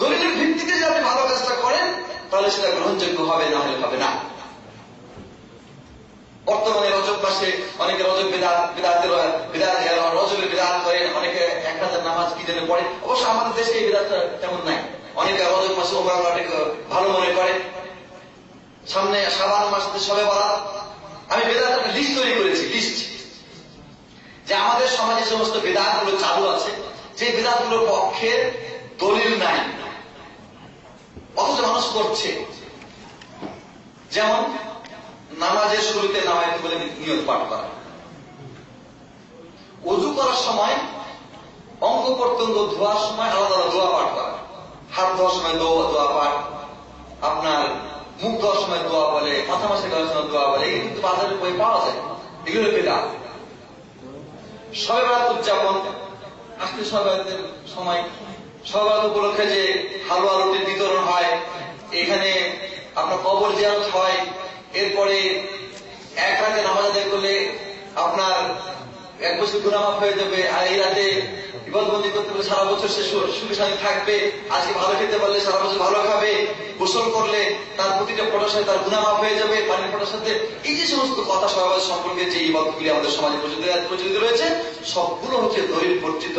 দলিলের ভিত্তিতে যদি আপনি ভালো কাজটা করেন তাহলে সেটা গ্রহণযোগ্য হবে, না হলে হবে না। বর্তমানে রজব মাসে অনেকে রজবের বিদআত করেন, অনেকে 1000 নামাজ কি জন্য পড়ে। অবশ্য আমাদের দেশে এই বিদআতটা তেমন নাই। অনেকে রজব মাসে ওমরাটাকে ভালো মনে করে, সামনে শাবান মাসে শবে বরাত। আমি বিদআতের একটা লিস্ট তৈরি করেছি, লিস্ট, যে আমাদের সমাজে সমস্ত বিদআতগুলো চালু আছে, যে বিদআতগুলোর পক্ষে দলিল নাই অথচ মানুষ করছে। যেমন নামাজের শুরুতে নামাজ বলে নিয়ত পাঠ করা, ওযু করার সময় অঙ্গ প্রত্যঙ্গ ধোয়ার সময় আলাদা আলাদা দোয়া পাঠ করা, হাত ধোয়ার সময় দোয়া পাঠ, আপনার মুখ দেওয়ার সময় দোয়া বলে, মাথা মাসে দেওয়ার সময় দোয়া বলে, এগুলো কিন্তু বাজারে বই পাওয়া যায়। এগুলো বিদআত। শবে বরাত উদযাপন, আজকে শবে বরাতের সময় শবে বরাত উপলক্ষে যে হালুয়া রুটির বিতরণ হয়, এখানে আপনার কবর জিয়ারত হয়, এরপরে এক রাতে নামাজ আদায় করলে আপনার 1 বছর গুনাহ মাফ হয়ে যাবে, আর এই রাতে ইবাদতবন্দি করতে পারলে সারা বছর সে সুখে শান্তি থাকবে, আজকে ভালো খেতে পারলে সারা বছর ভালো খাবে, গোসল করলে তার প্রতিটা ফোঁটার সাথে তার গুনাহ মাফ হয়ে যাবে, পানির ফোঁটার সাথে। এই যে সমস্ত কথা সমাজ সম্পর্কে যে ইবাদতগুলি আমাদের সমাজে প্রচলিত রয়েছে, সবগুলো হচ্ছে দলিল বর্জিত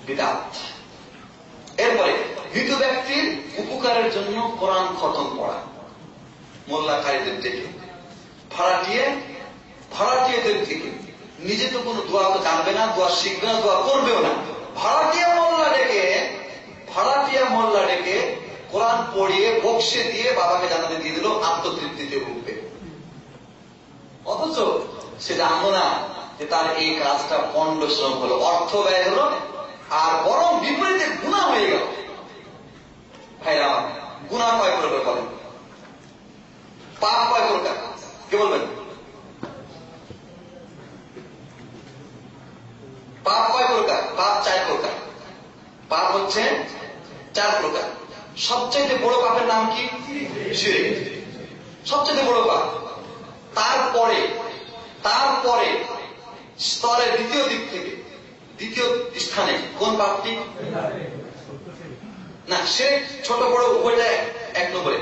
বিদআত। এরপরে মৃত ব্যক্তির উপকারের জন্য কোরআন খতম পড়া, মোল্লা কারীদের থেকে, ভাড়াটিয়াদের থেকে। নিজে তো কোনো দোয়া তো জানবে না, দোয়া শিখবে না, দোয়া করবেও না। ভাড়াটিয়া মোল্লা ডেকে কোরআন পড়িয়ে বক্সে দিয়ে বাবাকে জানাতে দিয়ে দিল, আত্মতৃপ্তিতে উঠবে। অথচ সে জানলো না যে তার এই কাজটা পণ্ড শ্রম হলো, অর্থ ব্যয় হলো, আর বরং বিপরীতে গুনাহ হয়ে গেল। ভাইরা, গুনাহ কয় প্রকার বলেন? পাপ কয় প্রকার? কে বলবেন? পাপ কয় প্রকার? পাপ 4 প্রকার। পাপ হচ্ছে 4 প্রকার। সবচেয়ে বড় পাপের নাম কি? শিরক। সবচেয়ে বড় পাপ। তারপরে স্তরের দ্বিতীয় দিক থেকে দ্বিতীয় স্থানে কোন পাপটি? না, শিরক ছোট বড় উভয়টা 1 নম্বরে।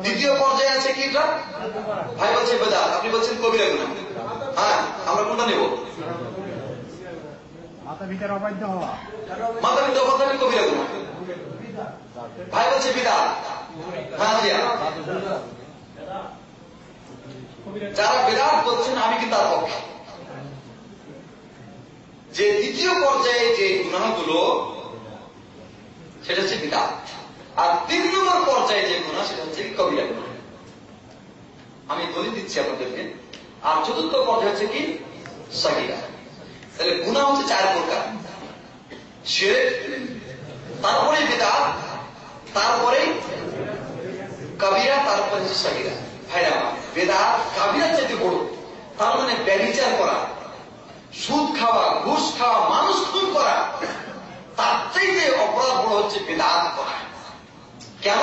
দ্বিতীয় পর্যায়ে আছে কি? ভাই বলছে বেদাত, আপনি বলছেন কবিরা গুনাহ। হ্যাঁ, আমরা কোনটা নেব? মাথা ভিতরে অবাধ্য হওয়া কবিরা গুনাহ। ভাই বলছে বিদআত। হ্যাঁ, যারা বিদআত বলছেন আমি কিন্তু তার পক্ষে। যে দ্বিতীয় পর্যায়ে যে গুনাহগুলো, সেটা হচ্ছে বিদআত। আর 3 নম্বর পর্যায়ে যে গুনাহ, সেটা হচ্ছে কবিরা গুনাহ। আমি দলিল দিচ্ছি আপনাদেরকে। আর 4র্থ পর্যায়ে হচ্ছে কি? সাগীরা। তাহলে গুনাহ হচ্ছে 4 প্রকার: শিরক, তারপরে বিদআত, তারপরে কবিরা, তারপরে হচ্ছে সাগীরা। ভাইরা, বিদআত কবিরার চাইতে বড়। তার মানে ব্যভিচার করা, সুদ খাওয়া, ঘুষ খাওয়া, মানুষ খুন করা, তার চাইতে অপরাধ বড় হচ্ছে বিদআত করা। কেন?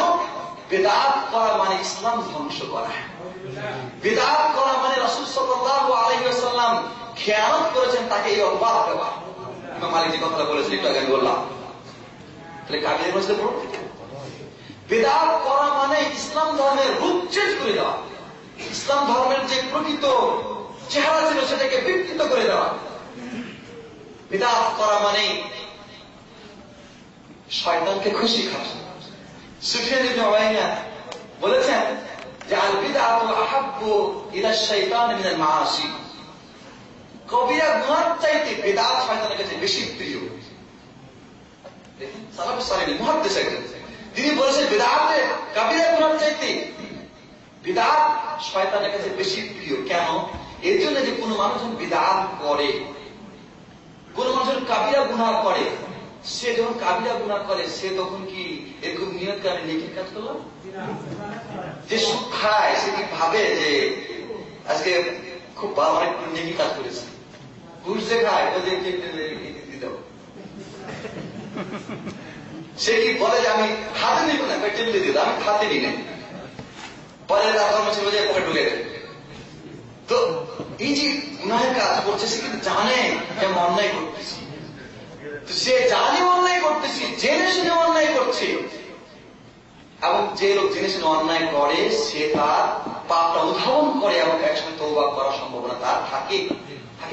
বিদআত করা মানে ইসলাম ধ্বংস করা। বিদআত করা মানে রাসূল সাল্লাল্লাহু আলাইহি ওয়াসাল্লাম খেয়ানত করেছেন, তাকে এই অপবাদ দেওয়া। ইমাম মালিক যে কথাটা বলেছেন একটু আগে বললাম। তাহলে কাবিরের মধ্যে বড় থেকে বিদআত করা মানে ইসলাম ধর্মের রূপ চেঞ্জ করে দেওয়া, ইসলাম ধর্মের যে প্রকৃত চেহারা ছিল সেটাকে বিকৃত করে দেওয়া। বিদআত করা মানে শয়তানকে খুশি করা। সুফিয়ান ইবনে উয়াইনা বলেছেন যে আল বিদআতু আহাব্বু ইলা শাইতান মিনাল মাআসি। কবিরা গুনাহ চাইতে বিদআত শয়তানের কাছে বেশি প্রিয়। দেখেন, সালাফ সালেহ মুহাদ্দিস একজন, তিনি বলেছেন বিদআতে কবিরা গুনাহ চাইতে বিদআত শয়তানের কাছে বেশি প্রিয়। কেন? এর জন্য যে কোনো মানুষ বিদআত করে, কোন মানুষ কবিরা গুনাহ করে, সে যখন কাবিরা গুনাহ করে, সে তখন কি এরকম নিয়ত করে নেকির কাজ করলাম? যে সুদ খায় সে কি ভাবে যে আজকে খুব অনেক নেকি কাজ করেছে? ঘুষ যে খায় সে কি বলে যে আমি খাতে নিব না, টেবিলে দিল, আমি খাতে নি না, পরে পকেট ঢুকে দেবে। তো এই যে গুনাহের কাজ করছে, সে কিন্তু জানে যে আমি অন্যায় করতেছি, সে জানে অন্যায় করতেছি, জেনে শুনে অন্যায় করছে। এবং যে লোক জেনে শুনে অন্যায় করে, সে তার পাপটা উদ্ভাবন করে এবং একসময় তওবা করার সম্ভাবনা তার থাকে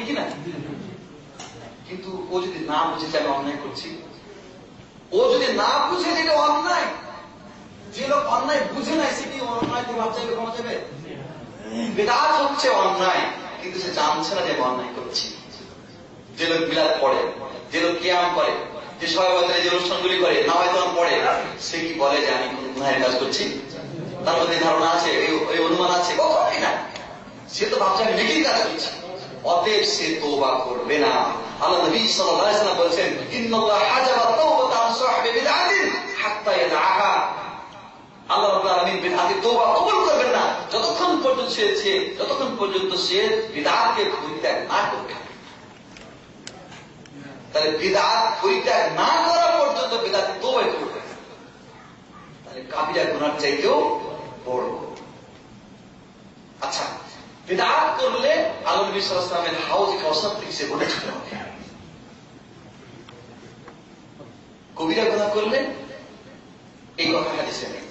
কিনা? কিন্তু ও যদি না বুঝে যে আমি অন্যায় করছি, ও যদি না বুঝে যে এটা অন্যায়, যে লোক অন্যায় বুঝে নাই সে কি অন্যায় থেকে বাঁচাবে, ক্ষমা যাবে? বিদআত হচ্ছে অন্যায়, কিন্তু সে জানছে না যে আমি অন্যায় করছি। যে লোক মিলাদ পড়ে, যে লোক কিয়াম করে, যে শবে বরাতের যে অনুষ্ঠানগুলি করে, নামাজ পড়ে, সে কি বলে যে আমি কোন গুনাহের কাজ করছি? তার মধ্যে ধারণা আছে, এই অনুমান আছে? কখনোই না। সে তো ভাবছে আমি নেকির কাজ করছি, অতএব সে তওবা করবে না। আল্লাহ নবী সাল্লাল্লাহু আলাইহি ওয়াসাল্লাম বলেছেন, ইন্নাল্লাহ হাজাবা তাওবাতা আন সাহিবি বিদআতিন হাত্তা ইয়াদআহা। আল্লাহ রাব্বুল আলামিন বিদআতকে তওবা কবুল করবেন না যতক্ষণ পর্যন্ত সে বিদআতকে পরিত্যাগ না করবে। তাহলে বিদআত পরিত্যাগ না করা পর্যন্ত বিদআতকে তওবা করবে, তাহলে কাবিরা গুনার চাইতেও বড়। আচ্ছা, বিদআত করলে আল্লাহ নবী সাল্লাল্লাহু আলাইহি ওয়াসাল্লামের হাউজে কাউসার থেকে সে বঞ্চিত হবে। কবিরা গুনাহ করলে এই কথা হাদিসে নেই।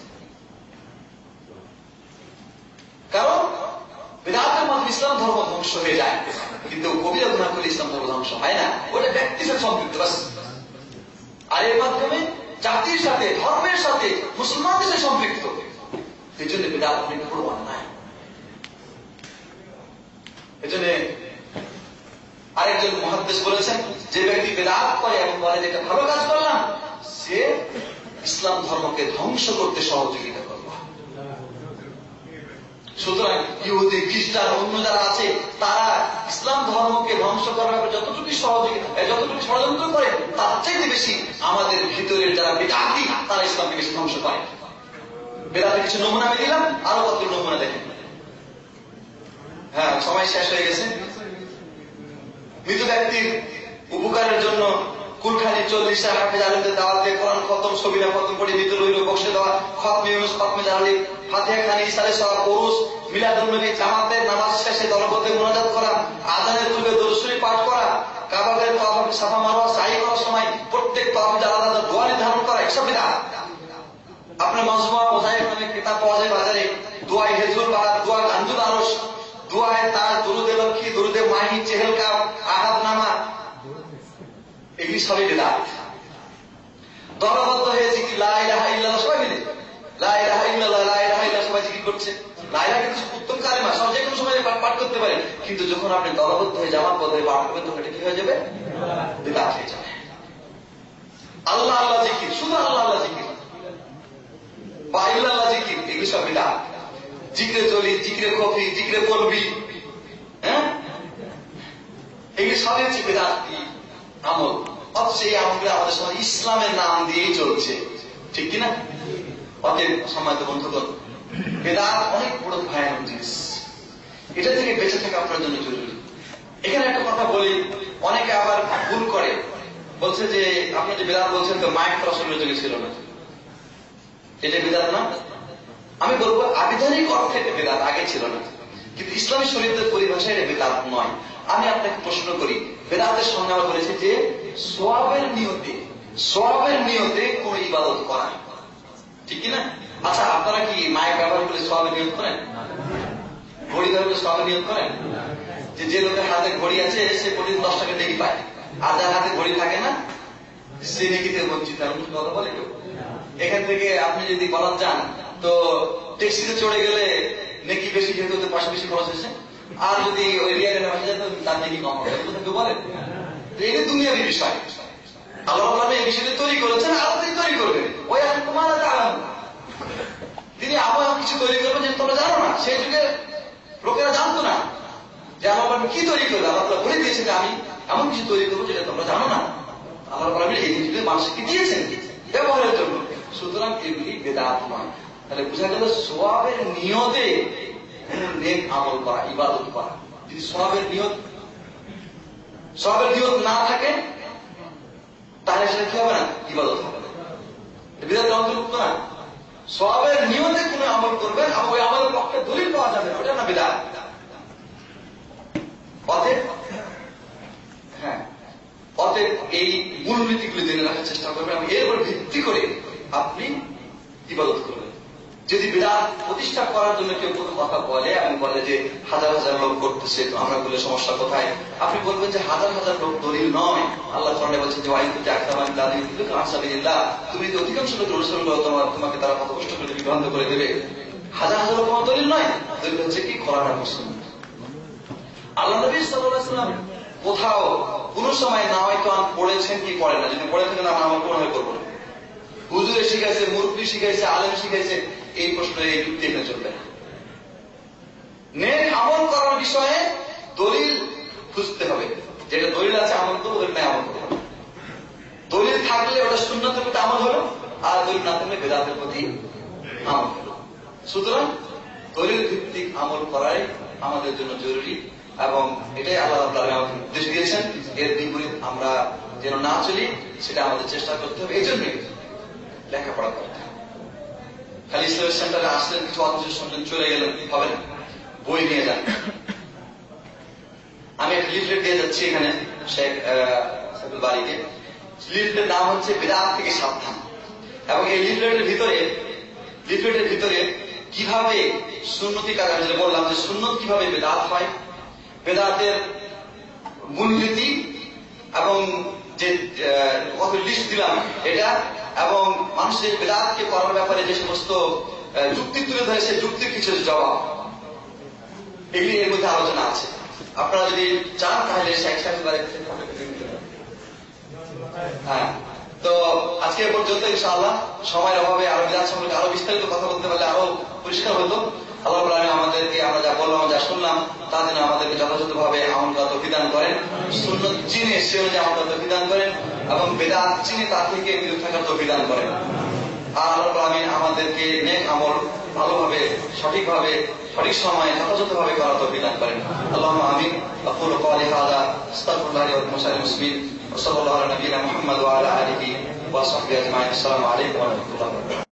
কারণ বিদআতের মাধ্যমে ইসলাম ধর্ম ধ্বংস হয়ে যায়, কিন্তু কবিরা গুনাহ করলে ইসলাম ধর্ম ধ্বংস হয় না, ওটা ব্যক্তির সাথে সম্পৃক্ত বাস। আর এর মাধ্যমে জাতির সাথে, ধর্মের সাথে, মুসলমানদের সাথে সম্পৃক্ত। এই জন্য বিদআত অনেক বড় অন্যায়। এই জন্য আরেকজন মুহাদ্দিস বলেছেন, যে ব্যক্তি বিদআত করে এবং বলে যে এটা ভালো কাজ করলাম, সে ইসলাম ধর্মকে ধ্বংস করতে সহযোগিতা করল। সুতরাং ইহুদি, খ্রিস্টান, অন্য যারা আছে তারা ইসলাম ধর্মকে ধ্বংস করার ব্যাপারে যতটুকু ষড়যন্ত্র করে, তার চাইতে বেশি আমাদের ভিতরের যারা বিদআতি তারা ইসলামকে বেশি ধ্বংস করে। বিদআতের কিছু নমুনা আমি দিলাম, আরো কত নমুনা দেখেন। হ্যাঁ, সময় শেষ হয়ে গেছে। মৃত ব্যক্তির উপকারের জন্য কুলখানি 40 হাফেজ আলেমদের দাওয়াতে কোরআন খতম, সবিনা খতম করে মৃত রইল বক্সে দেওয়া, খতমে ইউনুস, খতমে জালালি, ফাতিহা খানি, ইসালে সওয়াব, ওরস, মিলাদুন নবী, জামাতে নামাজ শেষে দলবদ্ধে মুনাজাত করা, আযানের পূর্বে দরুদ শরীফ পাঠ করা, কাবাগের তওয়াফ, সাফা মারওয়া সাই করার সময় প্রত্যেক তওয়াফে আলাদা দোয়া নির্ধারণ করা, এসব বিদআত। আপনার মাজমুআ মুজাহিদ নামে কিতাব পাওয়া যায় বাজারে, দোয়ায়ে হিজরুল বারাত, দোয়া গানজুল আরশ, দোয়ায়ে তাজ, দুরুদে লক্ষ্মী, দুরুদে মাহি, চেহেলকা, আহাদ নামা, এগুলি সবই বিদআত। দলবদ্ধ হয়ে জিকির, লা ইলাহা ইল্লাল্লাহ, সবাই মিলে লা ইলাহা ইল্লাল্লাহ, লা ইলাহা ইল্লাল্লাহ সবাই জিকির করছে। লা ইলাহা কিন্তু উত্তম কালিমা, সব যে কোনো সময় পাঠ করতে পারে, কিন্তু যখন আপনি দলবদ্ধ হয়ে জামাতবদ্ধ হয়ে পাঠ করবেন তখন এটা কি হয়ে যাবে? বিদআত হয়ে যাবে। আল্লাহ আল্লাহ জিকির, শুধু আল্লাহ আল্লাহ জিকির বা ইল্লাল্লাহ জিকির, এগুলি সব বিদআত। জিকিরে চলি, জিকিরে কফি, জিকিরে পড়বি, হ্যাঁ, এগুলি সবই হচ্ছে বিদআত আমল। অথচ এই আমলগুলো আমাদের সমাজ ইসলামের নাম দিয়েই চলছে, ঠিক কিনা? অতএব সম্মানিত বন্ধুগণ, বিদআত অনেক বড় ভয়ানক জিনিস, এটা থেকে বেঁচে থাকা আপনার জন্য জরুরি। এখানে একটা কথা বলি, অনেকে আবার ভুল করে, বলছে যে আপনি যে বিদআত বলছেন তো মাইক রাসূলের যুগে ছিল না, এটা বিদআত না? আমি বলবো আবিধানিক অর্থে এটা বিদআত আগে ছিল না, কিন্তু ইসলামী শরীয়তের পরিভাষায় এটা বিদআত নয়। আমি আপনাকে প্রশ্ন করি, বিদআতের সঙ্গে আমরা বলেছি যে সওয়াবের নিয়তে কোন ইবাদত করা, ঠিক কিনা? আচ্ছা, আপনারা কি মাইক ব্যবহার করে সওয়াবের নিয়ত করেন? ঘড়ি ব্যবহার করে সওয়াবের নিয়ত করেন? যে লোকের হাতে ঘড়ি আছে সে প্রতিদিন 10 টাকা নেকি পায়, আর যার হাতে ঘড়ি থাকে না সে নেকিতে বঞ্চিত। কথা বলে কেউ? এখান থেকে আপনি যদি বলার যান তো ট্যাক্সিতে চড়ে গেলে নেকি বেশি, যেহেতু পয়সা বেশি খরচ হয়েছে, আর যদি ওই রিয়ালে বসে যায় তো তার নেকি কম হবে। কেউ বলেন? এটা দুনিয়াবী বিষয়। আল্লাহ রাব্বুল এই বিষয়টি তৈরি করেছেন, আর তিনি তৈরি করবেন। ওই আপনি তোমার তিনি আবার কিছু তৈরি করবেন যে তোমরা জানো না। সেই যুগে লোকেরা জানতো না যে আমার কি তৈরি করবে। আল্লাহ বলে দিয়েছে যে আমি এমন কিছু তৈরি করবো যেটা তোমরা জানো না। আল্লাহ রাব্বুল এই জিনিসগুলো মানুষকে দিয়েছেন ব্যবহারের জন্য। সুতরাং এগুলি বিদআত নয়। তাহলে বোঝা গেল সওয়াবের নিয়তে নেক আমল করা, ইবাদত করা। যদি সওয়াবের নিয়ত না থাকে তাহলে সেটা কি হবে না? ইবাদত হবে না, বিদআতের অন্তর্ভুক্ত না। সওয়াবের নিয়তে কোন আমল করবেন, ওই আমলের পক্ষে দলিল পাওয়া যাবে না, ওটা না বিদআত। অতএব এই মূলনীতিগুলি জেনে রাখার চেষ্টা করবেন এবং এর উপর ভিত্তি করে আপনি ইবাদত করবেন। যদি বিদআত প্রতিষ্ঠা করার জন্য কেউ কোনো কথা বলে এবং বলে যে হাজার হাজার লোক করতেছে, তো আমরা বলে সমস্যা কোথায়? আপনি বলবেন যে হাজার হাজার লোক দলিল নয়। আল্লাহ কোরআনে বলছেন যে তুমি যদি অধিকাংশ লোক অনুসরণ করো তোমাকে তারা কত কষ্ট করে বিভ্রান্ত করে দেবে। হাজার হাজার লোক আমার দলিল নয়, দলিল হচ্ছে কি কোরআন আর সুন্নাহ। আল্লাহ নবী সাল্লাল্লাহু আলাইহি ওয়াসাল্লাম কোথাও কোন সময় না হয়তো পড়েছেন কি পড়েন না, যদি পড়ে থাকেন আমরা কোন হয় করবো না। হুজুরে শিখাইছে, মুরব্বী শিখাইছে, আলেম শিখাইছে, এই প্রশ্ন এই যুক্তি এখানে চলবে না। নেক আমল করার বিষয়ে দলিল খুঁজতে হবে, যেটা দলিল আছে আমল করবো, দলিল নাই আমল করবো। দলিল থাকলে ওটা সুন্নাতের প্রতি আমল হলো, আর দলিল না থাকলে বিদআতের প্রতি আমল। সুতরাং দলিল ভিত্তিক আমল করাই আমাদের জন্য জরুরি এবং এটাই আল্লাহ রাব্বুল আলামিন আমাদের নির্দেশ দিয়েছেন। এর বিপরীত আমরা যেন না চলি সেটা আমাদের চেষ্টা করতে হবে। এই জন্যই লেখাপড়া করতে হবে। খালি ইসলামিক সেন্টারে আসলেন, কিছু অথচ শুনলেন, চলে গেলেন, হবে না। বই নিয়ে যান। আমি একটা লিফলেট দিয়ে যাচ্ছি এখানে শেখ সাইফুল বারীকে। লিফলেটের নাম হচ্ছে বিদআত থেকে সাবধান। এবং এই লিফলেটের ভিতরে কিভাবে সুন্নতি কাজ, আমি যেটা বললাম যে সুন্নত কিভাবে বিদআত হয়, বিদআতের মূলনীতি এবং যে কত লিস্ট দিলাম এটা, এবং মানুষের বিদআতকে করার ব্যাপারে যে সমস্ত যুক্তি তুলে ধরে সে যুক্তির কিছু জবাব, এগুলি এর মধ্যে আলোচনা আছে। আপনারা যদি চান তাহলে শেখ সাইফুল বারী হ্যাঁ। তো আজকে এ পর্যন্ত ইনশাআল্লাহ। সময়ের অভাবে আরো বিদআত সম্পর্কে আরো বিস্তারিত কথা বলতে পারলে আরো পরিষ্কার হতো। আল্লাহ রাব্বুল আলামিন আমাদেরকে আমরা যা বললাম, যা শুনলাম, তা যেন আমাদেরকে যথাযথভাবে আমল করার তৌফিক দান করেন, সুন্নাত চিনে সে অনুযায়ী আমল করার তৌফিক দান করেন এবং বিদআত চিনে তা থেকে বিরত থাকার তৌফিক দান করেন। আর আল্লাহ রাব্বুল আলামিন আমাদেরকে নেক আমল ভালোভাবে, সঠিকভাবে, সঠিক সময়ে যথাযথভাবে করার তৌফিক দান করেন। আল্লাহুম্মা আমিন। আকুলু কওলি হাযা আস্তাগফিরুল্লাহ লি ওয়া লাকুম ওয়া লিসাইরিল মুসলিমিন ওয়া সাল্লাল্লাহু আলা নাবিয়িনা মুহাম্মাদ ওয়া আলা আলিহি ওয়া সাহবিহি আজমাইন। আসসালামু আলাইকুম ওয়া রাহমাতুল্লাহ।